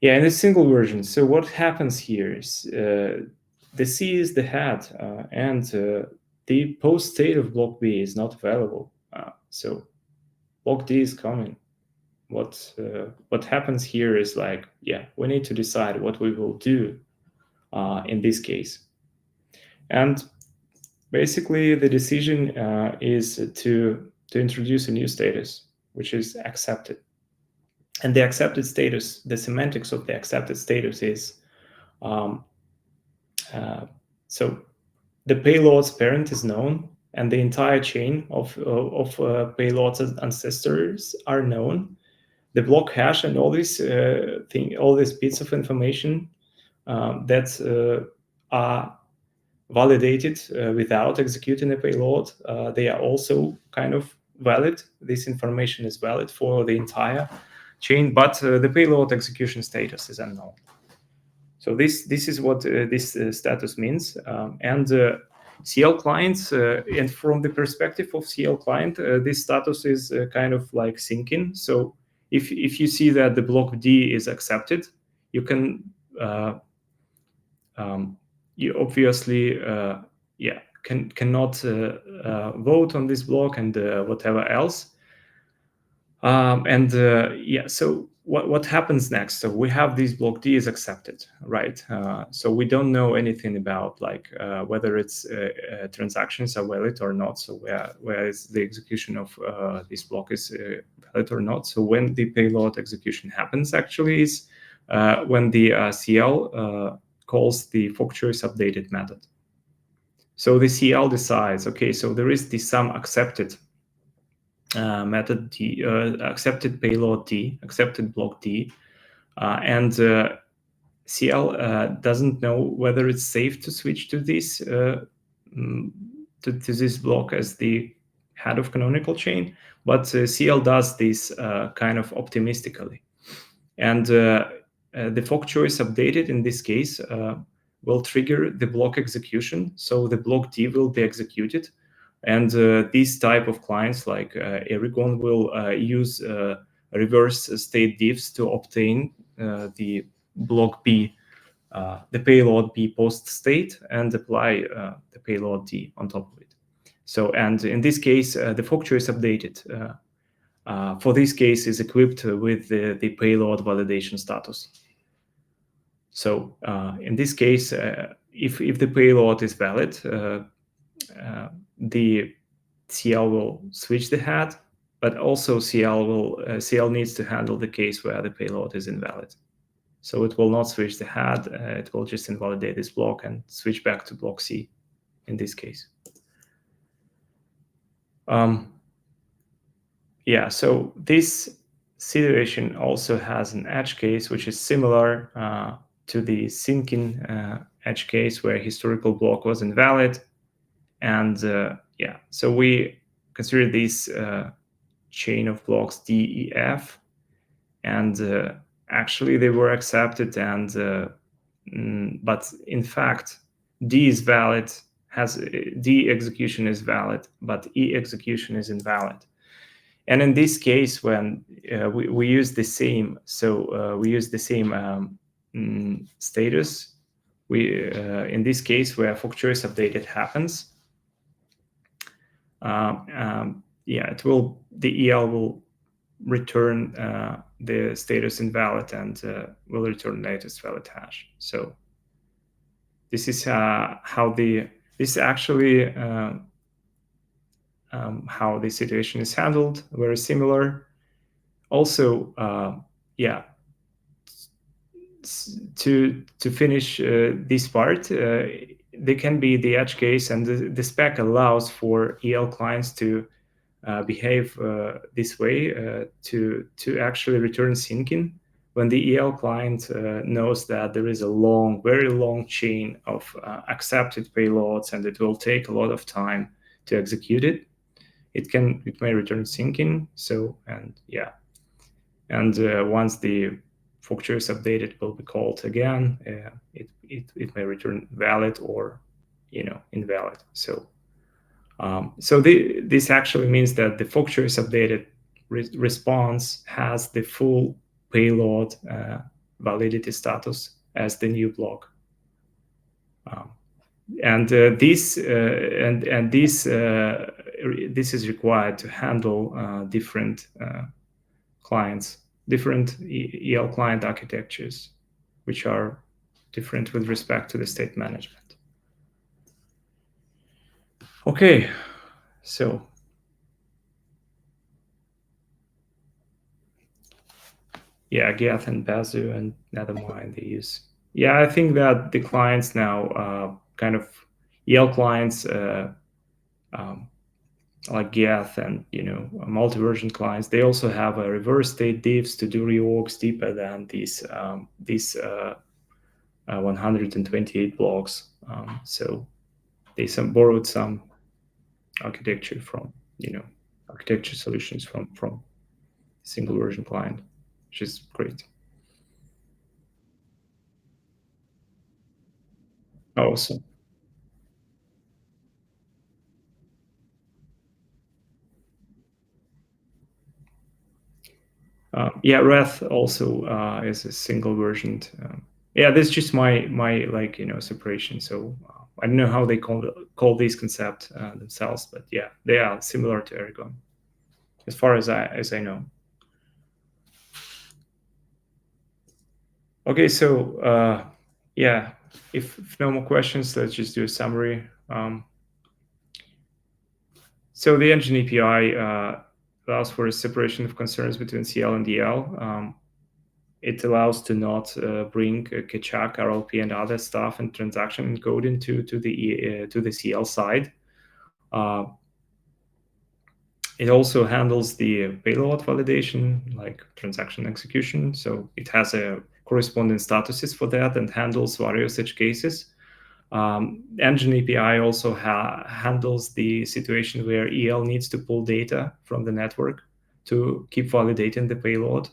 In a single version. So what happens here is the C is the head, and the post state of block B is not available. So block D is coming. What happens here is we need to decide what we will do in this case. And basically the decision is to introduce a new status, which is accepted. And the accepted status, the semantics of the accepted status is, so the payload's parent is known, and the entire chain of payload's ancestors are known. The block hash and all these bits of information that are validated without executing a payload, they are also kind of valid. This information is valid for the entire chain, but the payload execution status is unknown. So this is what this status means. And CL clients, and from the perspective of CL client, this status is kind of like syncing. So if you see that the block D is accepted, you can you obviously cannot vote on this block and whatever else. So what happens next? So we have this block D is accepted, right? So we don't know anything about whether its transactions are valid or not. So where is the execution of this block is valid or not? So when the payload execution happens, actually is when the CL calls the fork choice updated method. So the CL decides, okay, so there is the sum accepted method D, accepted payload D, accepted block D, and CL doesn't know whether it's safe to switch to this to this block as the head of canonical chain, but CL does this kind of optimistically, and the fork choice updated in this case will trigger the block execution, so the block D will be executed. And these type of clients like Erigon will use reverse state diffs to obtain the block B, the payload B post state, and apply the payload D on top of it. So, and in this case, the fork choice updated for this case is equipped with the payload validation status. So in this case, if the payload is valid, the CL will switch the head, but also CL needs to handle the case where the payload is invalid. So it will not switch the head, it will just invalidate this block and switch back to block C in this case. Yeah, so this situation also has an edge case, which is similar to the syncing edge case where historical block was invalid. And yeah, so we consider this chain of blocks D, E, F, and actually they were accepted, and but in fact D is valid, has D execution is valid, but E execution is invalid. And in this case, when we use the same, so we use the same status. We in this case where fork choice updated happens, yeah, it will, the EL will return the status invalid and will return latest valid hash. So this is how this is actually how the situation is handled. Very similar. Also, yeah, to finish this part, there can be the edge case, and the spec allows for EL clients to behave this way to actually return syncing when the EL client knows that there is a long, very long chain of accepted payloads, and it will take a lot of time to execute it. It may return syncing. So, and yeah, and once the fork choice updated will be called again, it may return valid or invalid. So so this actually means that the fork choice updated response has the full payload validity status as the new block. And this is required to handle different clients, different EL client architectures, which are different with respect to the state management. Okay, so yeah, Geth and Bazu and Nethermind they use. Yeah, I think that the clients now, kind of EL clients like Geth and multi-version clients, they also have a reverse state diffs to do reorgs deeper than these 128 blocks. So they borrowed some architecture from architecture solutions from single version client, which is great. Awesome. Yeah, Wrath also is a single versioned. Yeah, this is just my like separation. So I don't know how they call these concepts themselves, but yeah, they are similar to Eragon, as far as I know. Okay, so yeah, if no more questions, let's just do a summary. So the EngineAPI allows for a separation of concerns between CL and DL. It allows to not bring Kachak, RLP, and other stuff and transaction encoding to the CL side. It also handles the payload validation, like transaction execution. So it has a corresponding statuses for that and handles various edge cases. EngineAPI also handles the situation where EL needs to pull data from the network to keep validating the payload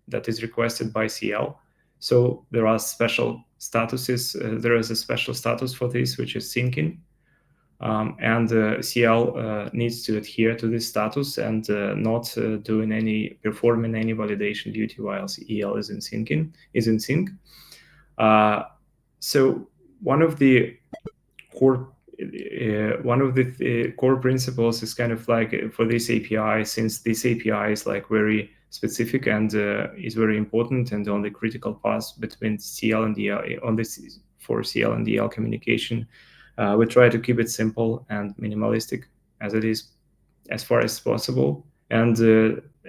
that is requested by CL. So there are special statuses. There is a special status for this, which is syncing. And CL needs to adhere to this status and not performing any validation duty while EL is in sync. So one of the core core principles is kind of like for this API, since this API is like very specific and is very important and on the critical path between CL and EL on this for CL and EL communication. We try to keep it simple and minimalistic as it is as far as possible, and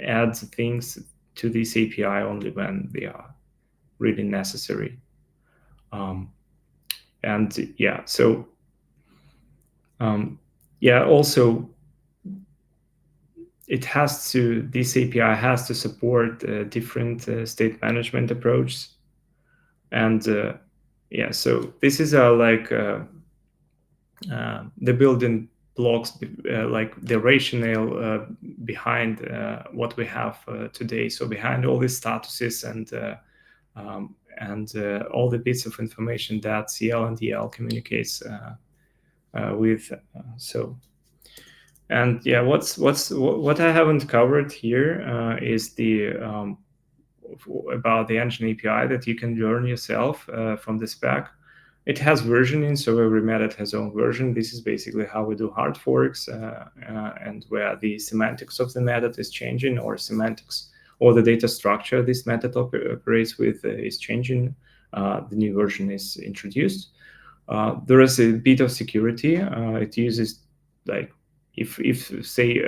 add things to this API only when they are really necessary. And yeah, so also this API has to support different state management approaches, and so this is the building blocks, like the rationale behind what we have today. So behind all these statuses and all the bits of information that CL and EL communicates with. And yeah, what I haven't covered here is the about the EngineAPI that you can learn yourself from the spec. It has versioning, so every method has own version. This is basically how we do hard forks, and where the semantics of the method is changing, or semantics or the data structure this method operates with is changing. The new version is introduced. There is a bit of security. It uses, like, if say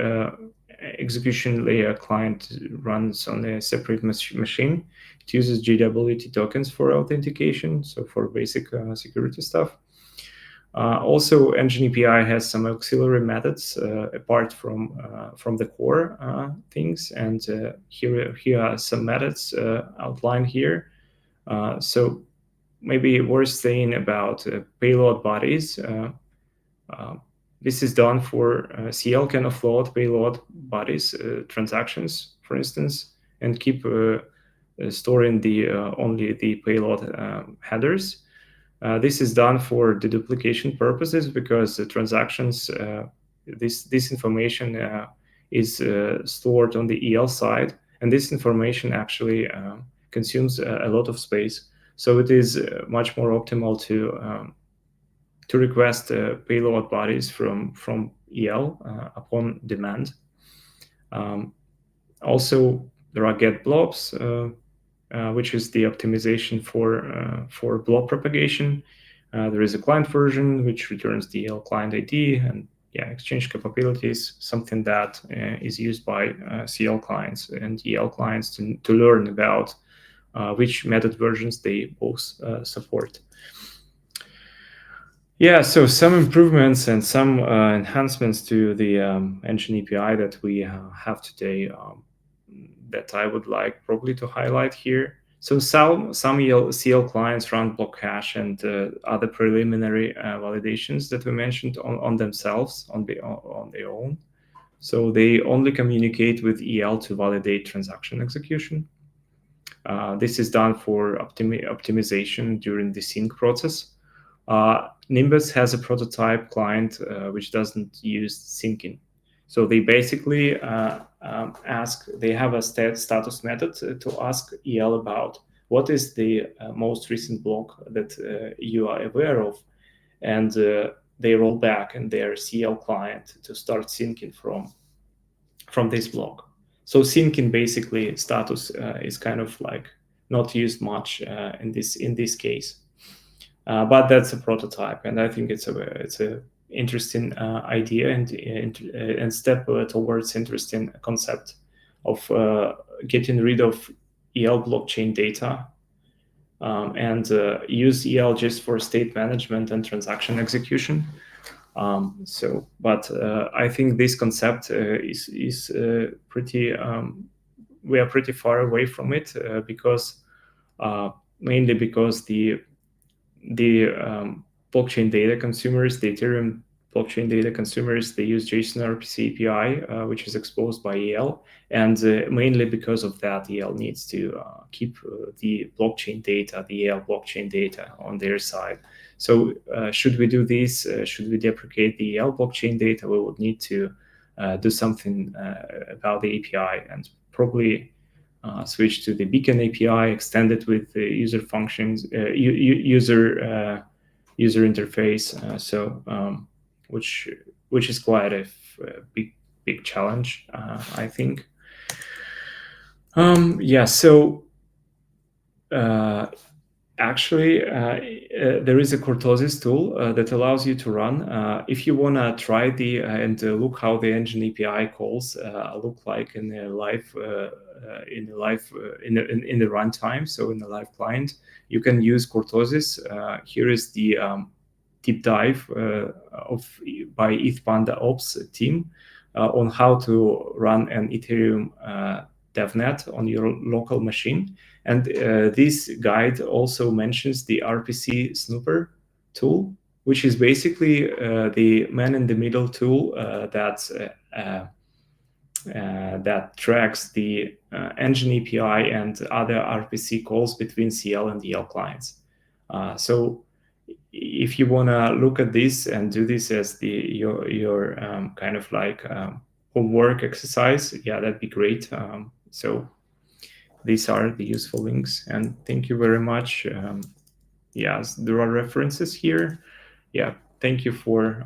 execution layer client runs on a separate machine, it uses JWT tokens for authentication, so for basic security stuff. Also, EngineAPI has some auxiliary methods apart from the core things, and here are some methods outlined here. So maybe worth saying about payload bodies. This is done for CL can offload payload bodies transactions, for instance, and keep storing only the payload headers. This is done for deduplication purposes, because the transactions, this information is stored on the EL side, and this information actually consumes a lot of space. So it is much more optimal to request payload bodies from EL upon demand. Also, there are get blobs, which is the optimization for blob propagation. There is a client version which returns the EL client ID and exchange capabilities, something that is used by CL clients and EL clients to learn about which method versions they both support. Yeah, so some improvements and some enhancements to the EngineAPI that we have today that I would like probably to highlight here. So some CL clients run block cache and other preliminary validations that we mentioned on themselves, on their own. So they only communicate with EL to validate transaction execution. This is done for optimization during the sync process. Nimbus has a prototype client which doesn't use syncing. So they basically they have a status method to ask EL about what is the most recent block that you are aware of, and they roll back in their CL client to start syncing from this block. So syncing basically status is kind of like not used much in this case. But that's a prototype, and I think it's a interesting idea and step towards interesting concept of getting rid of EL blockchain data and use EL just for state management and transaction execution. But I think this concept is pretty. We are pretty far away from it because mainly because the blockchain data consumers, the Ethereum blockchain data consumers, they use JSON RPC API, which is exposed by EL, and mainly because of that, EL needs to keep the blockchain data, the EL blockchain data on their side. So should we do this? Should we deprecate the EL blockchain data? We would need to do something about the API and probably switch to the Beacon API, extend it with the user functions, user interface. Which is quite a big challenge, I think. Yeah. So actually, there is a Cortosis tool that allows you to run. If you want to try and look how the EngineAPI calls look like in the live in the runtime, so in the live client, you can use Cortosis. Here is the deep dive by ETHPanda Ops team on how to run an Ethereum DevNet on your local machine. And this guide also mentions the RPC Snooper tool, which is basically the man-in-the-middle tool that tracks the EngineAPI and other RPC calls between CL and DL clients. So if you want to look at this and do this as your kind of like homework exercise, yeah, that'd be great. So these are the useful links, and thank you very much. Yes, there are references here. Yeah, thank you for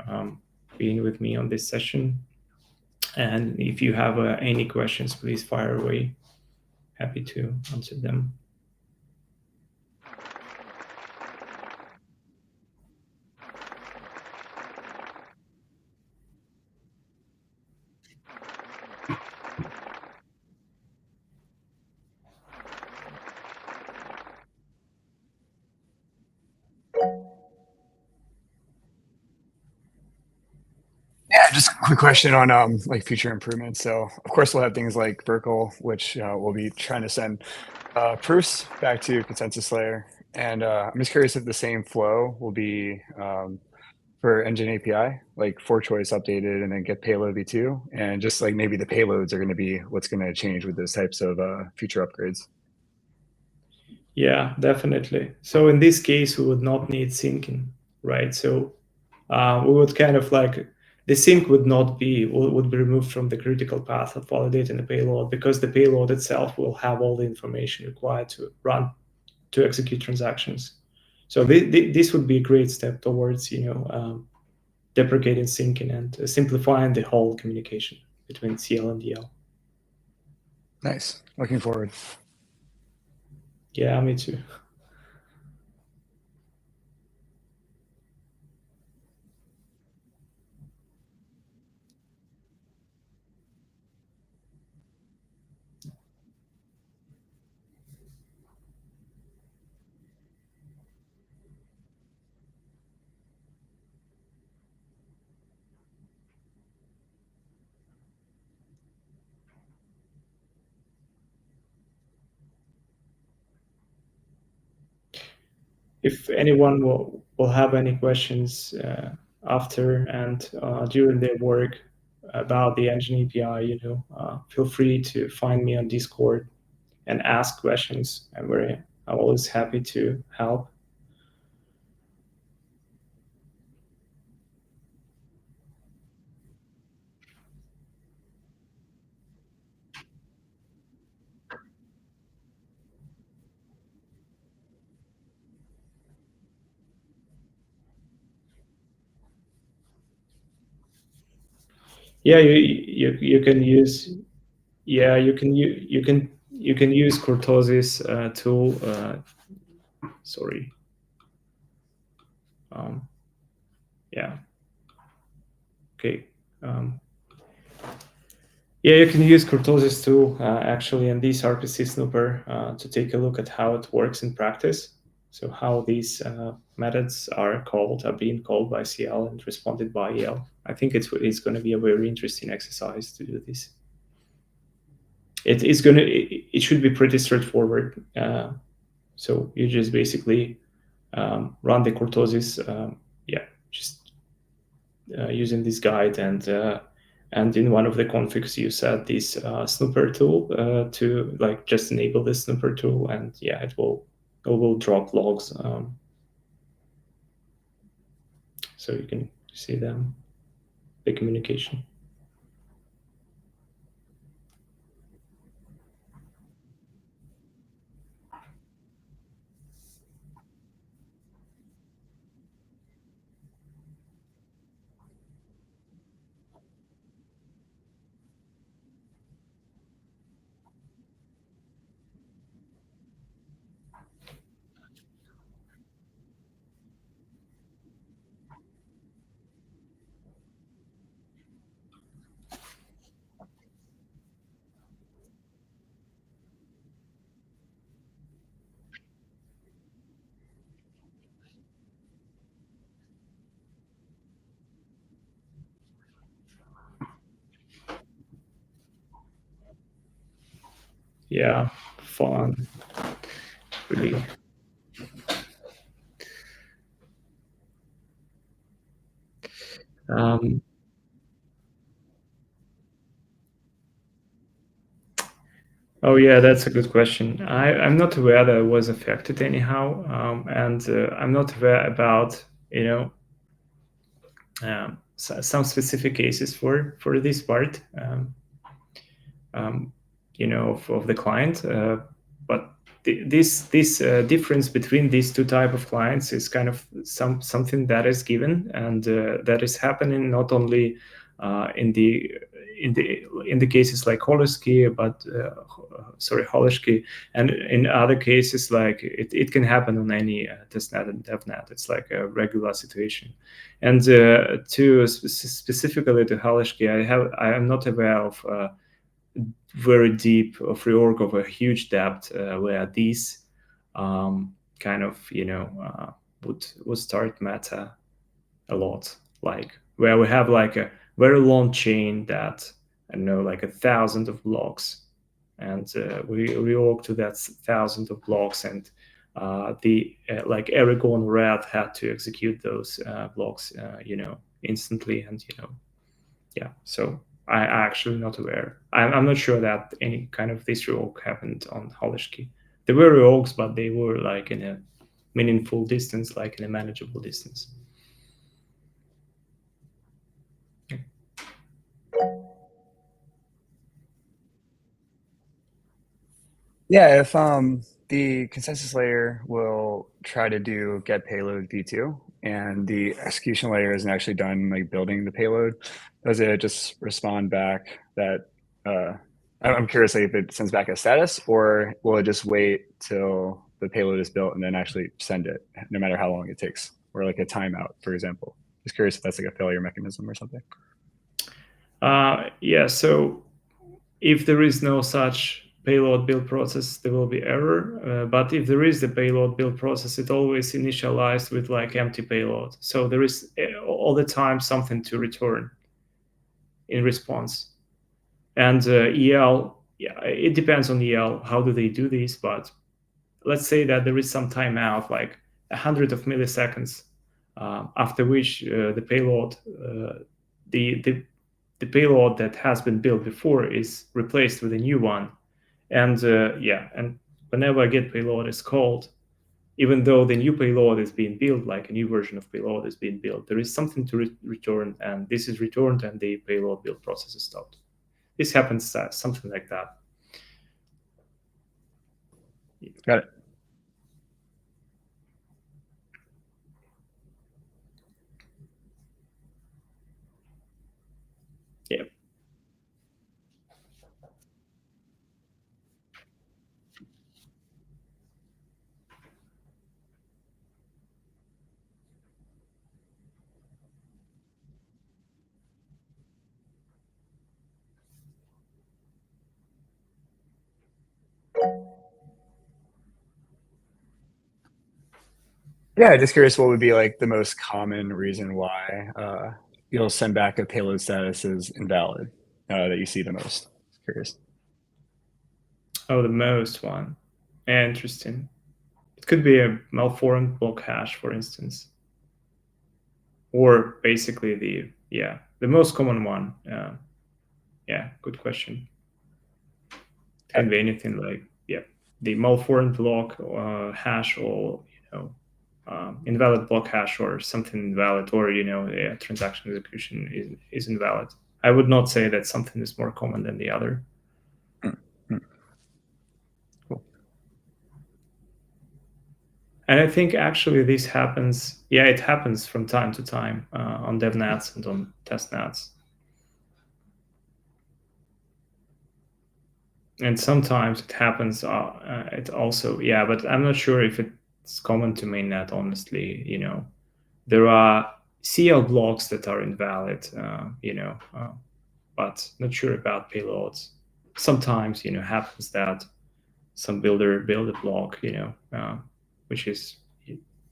being with me on this session. And if you have any questions, please fire away. Happy to answer them. Yeah, just a quick question on like future improvements. So of course we'll have things like Verkle, which we'll be trying to send proofs back to consensus layer. And I'm just curious if the same flow will be for EngineAPI, like for choice updated and then get payload v2, and just like maybe the payloads are going to be what's going to change with those types of future upgrades. Yeah, definitely. So in this case, we would not need syncing, right? So we would kind of like the sync would be removed from the critical path of validating the payload, because the payload itself will have all the information required to execute transactions. So this would be a great step towards deprecating syncing and simplifying the whole communication between CL and DL. Nice. Looking forward. Yeah, me too. If anyone will have any questions after and during their work about the EngineAPI, feel free to find me on Discord and ask questions. I'm always happy to help. Yeah, you can use. Yeah, you can use Cortosis tool. Sorry. Yeah. Okay. Yeah, you can use Cortosis tool actually, and this RPC snooper to take a look at how it works in practice. So how these methods are being called by CL and responded by EL. I think it's going to be a very interesting exercise to do this. It should be pretty straightforward. So you just basically run the kurtosis, just using this guide, and in one of the configs you set this snooper tool to just enable the snooper tool, and it will drop logs, so you can see them, the communication. Yeah, fun, really. Oh yeah, that's a good question. I'm not aware that I was affected anyhow, and I'm not aware about some specific cases for this part, of the client. But this difference between these two type of clients is kind of something that is given, and that is happening not only in the cases like Holosky, but Holosky, and in other cases like it can happen on any testnet and devnet. It's like a regular situation. And specifically to Holosky, I am not aware of very deep of reorg of a huge depth where these kind of would start meta a lot, like where we have like a very long chain that I don't know, like 1,000 of blocks, and we reorg to that 1,000 of blocks, and like Aragon Red had to execute those blocks instantly, and so I'm actually not aware. I'm not sure that any kind of this reorg happened on Holishki. There were reorgs, but they were like in a meaningful distance, like in a manageable distance. Yeah, if the consensus layer will try to do get payload v2, and the execution layer isn't actually done like building the payload, does it just respond back that I'm curious if it sends back a status, or will it just wait till the payload is built and then actually send it, no matter how long it takes, or like a timeout, for example? Just curious if that's like a failure mechanism or something. Yeah, so if there is no such payload build process, there will be error. But if there is the payload build process, it always initialized with like empty payload. So there is all the time something to return in response. And EL, it depends on EL, how do they do this, but let's say that there is some timeout, like 100 of milliseconds, after which the payload, the payload that has been built before is replaced with a new one. And and whenever a get payload is called, even though the new payload is being built, like a new version of payload is being built, there is something to return, and this is returned, and the payload build process is stopped. This happens, something like that. Got it. Yeah. Yeah, just curious what would be like the most common reason why you'll send back a payload status as invalid that you see the most. Curious. Oh, the most one. Interesting. It could be a malformed block hash, for instance. Or basically the most common one. Yeah, good question. It can be anything like, the malformed block hash, or, invalid block hash, or something invalid, or, transaction execution is invalid. I would not say that something is more common than the other. Cool. And I think actually this happens, it happens from time to time on DevNets and on testnets. And sometimes it happens, it also, but I'm not sure if it's common to mainnet, honestly. There are CL blocks that are invalid, but not sure about payloads. Sometimes, happens that some builder build a block, which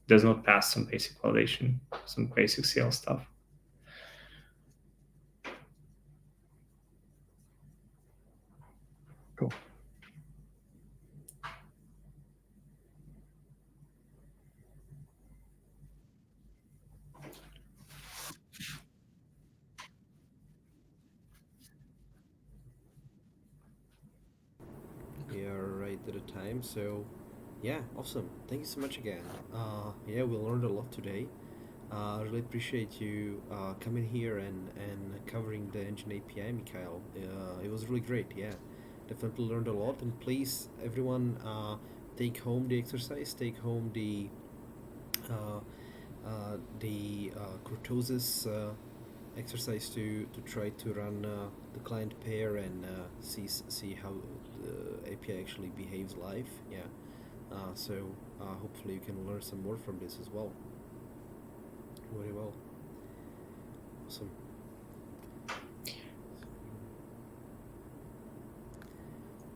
does not pass some basic validation, some basic CL stuff. Cool. We are right at a time, so yeah, awesome. Thank you so much again. Yeah, we learned a lot today. I really appreciate you coming here and covering the EngineAPI, Mikhail. It was really great. Yeah, definitely learned a lot. And please, everyone, take home the exercise. Take home uh, kurtosis exercise to try to run the client pair and see how the API actually behaves live. Yeah. So hopefully you can learn some more from this as well. Very well. Awesome.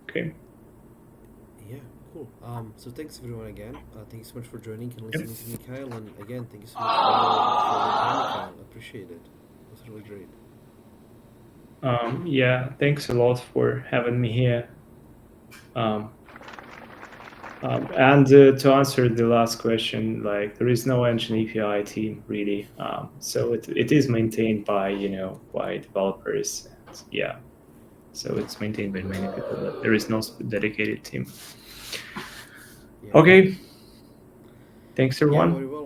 Okay. Yeah, cool. So thanks everyone again. Thank you so much for joining and listening to Mikhail. And again, thank you so much for your time, Mikhail. I appreciate it. It was really great. Thanks a lot for having me here. And to answer the last question, like, there is no EngineAPI team really, so it is maintained by by developers. And, so it's maintained by many people, but there is no dedicated team. Yeah. Okay, thanks Yeah, everyone. very well.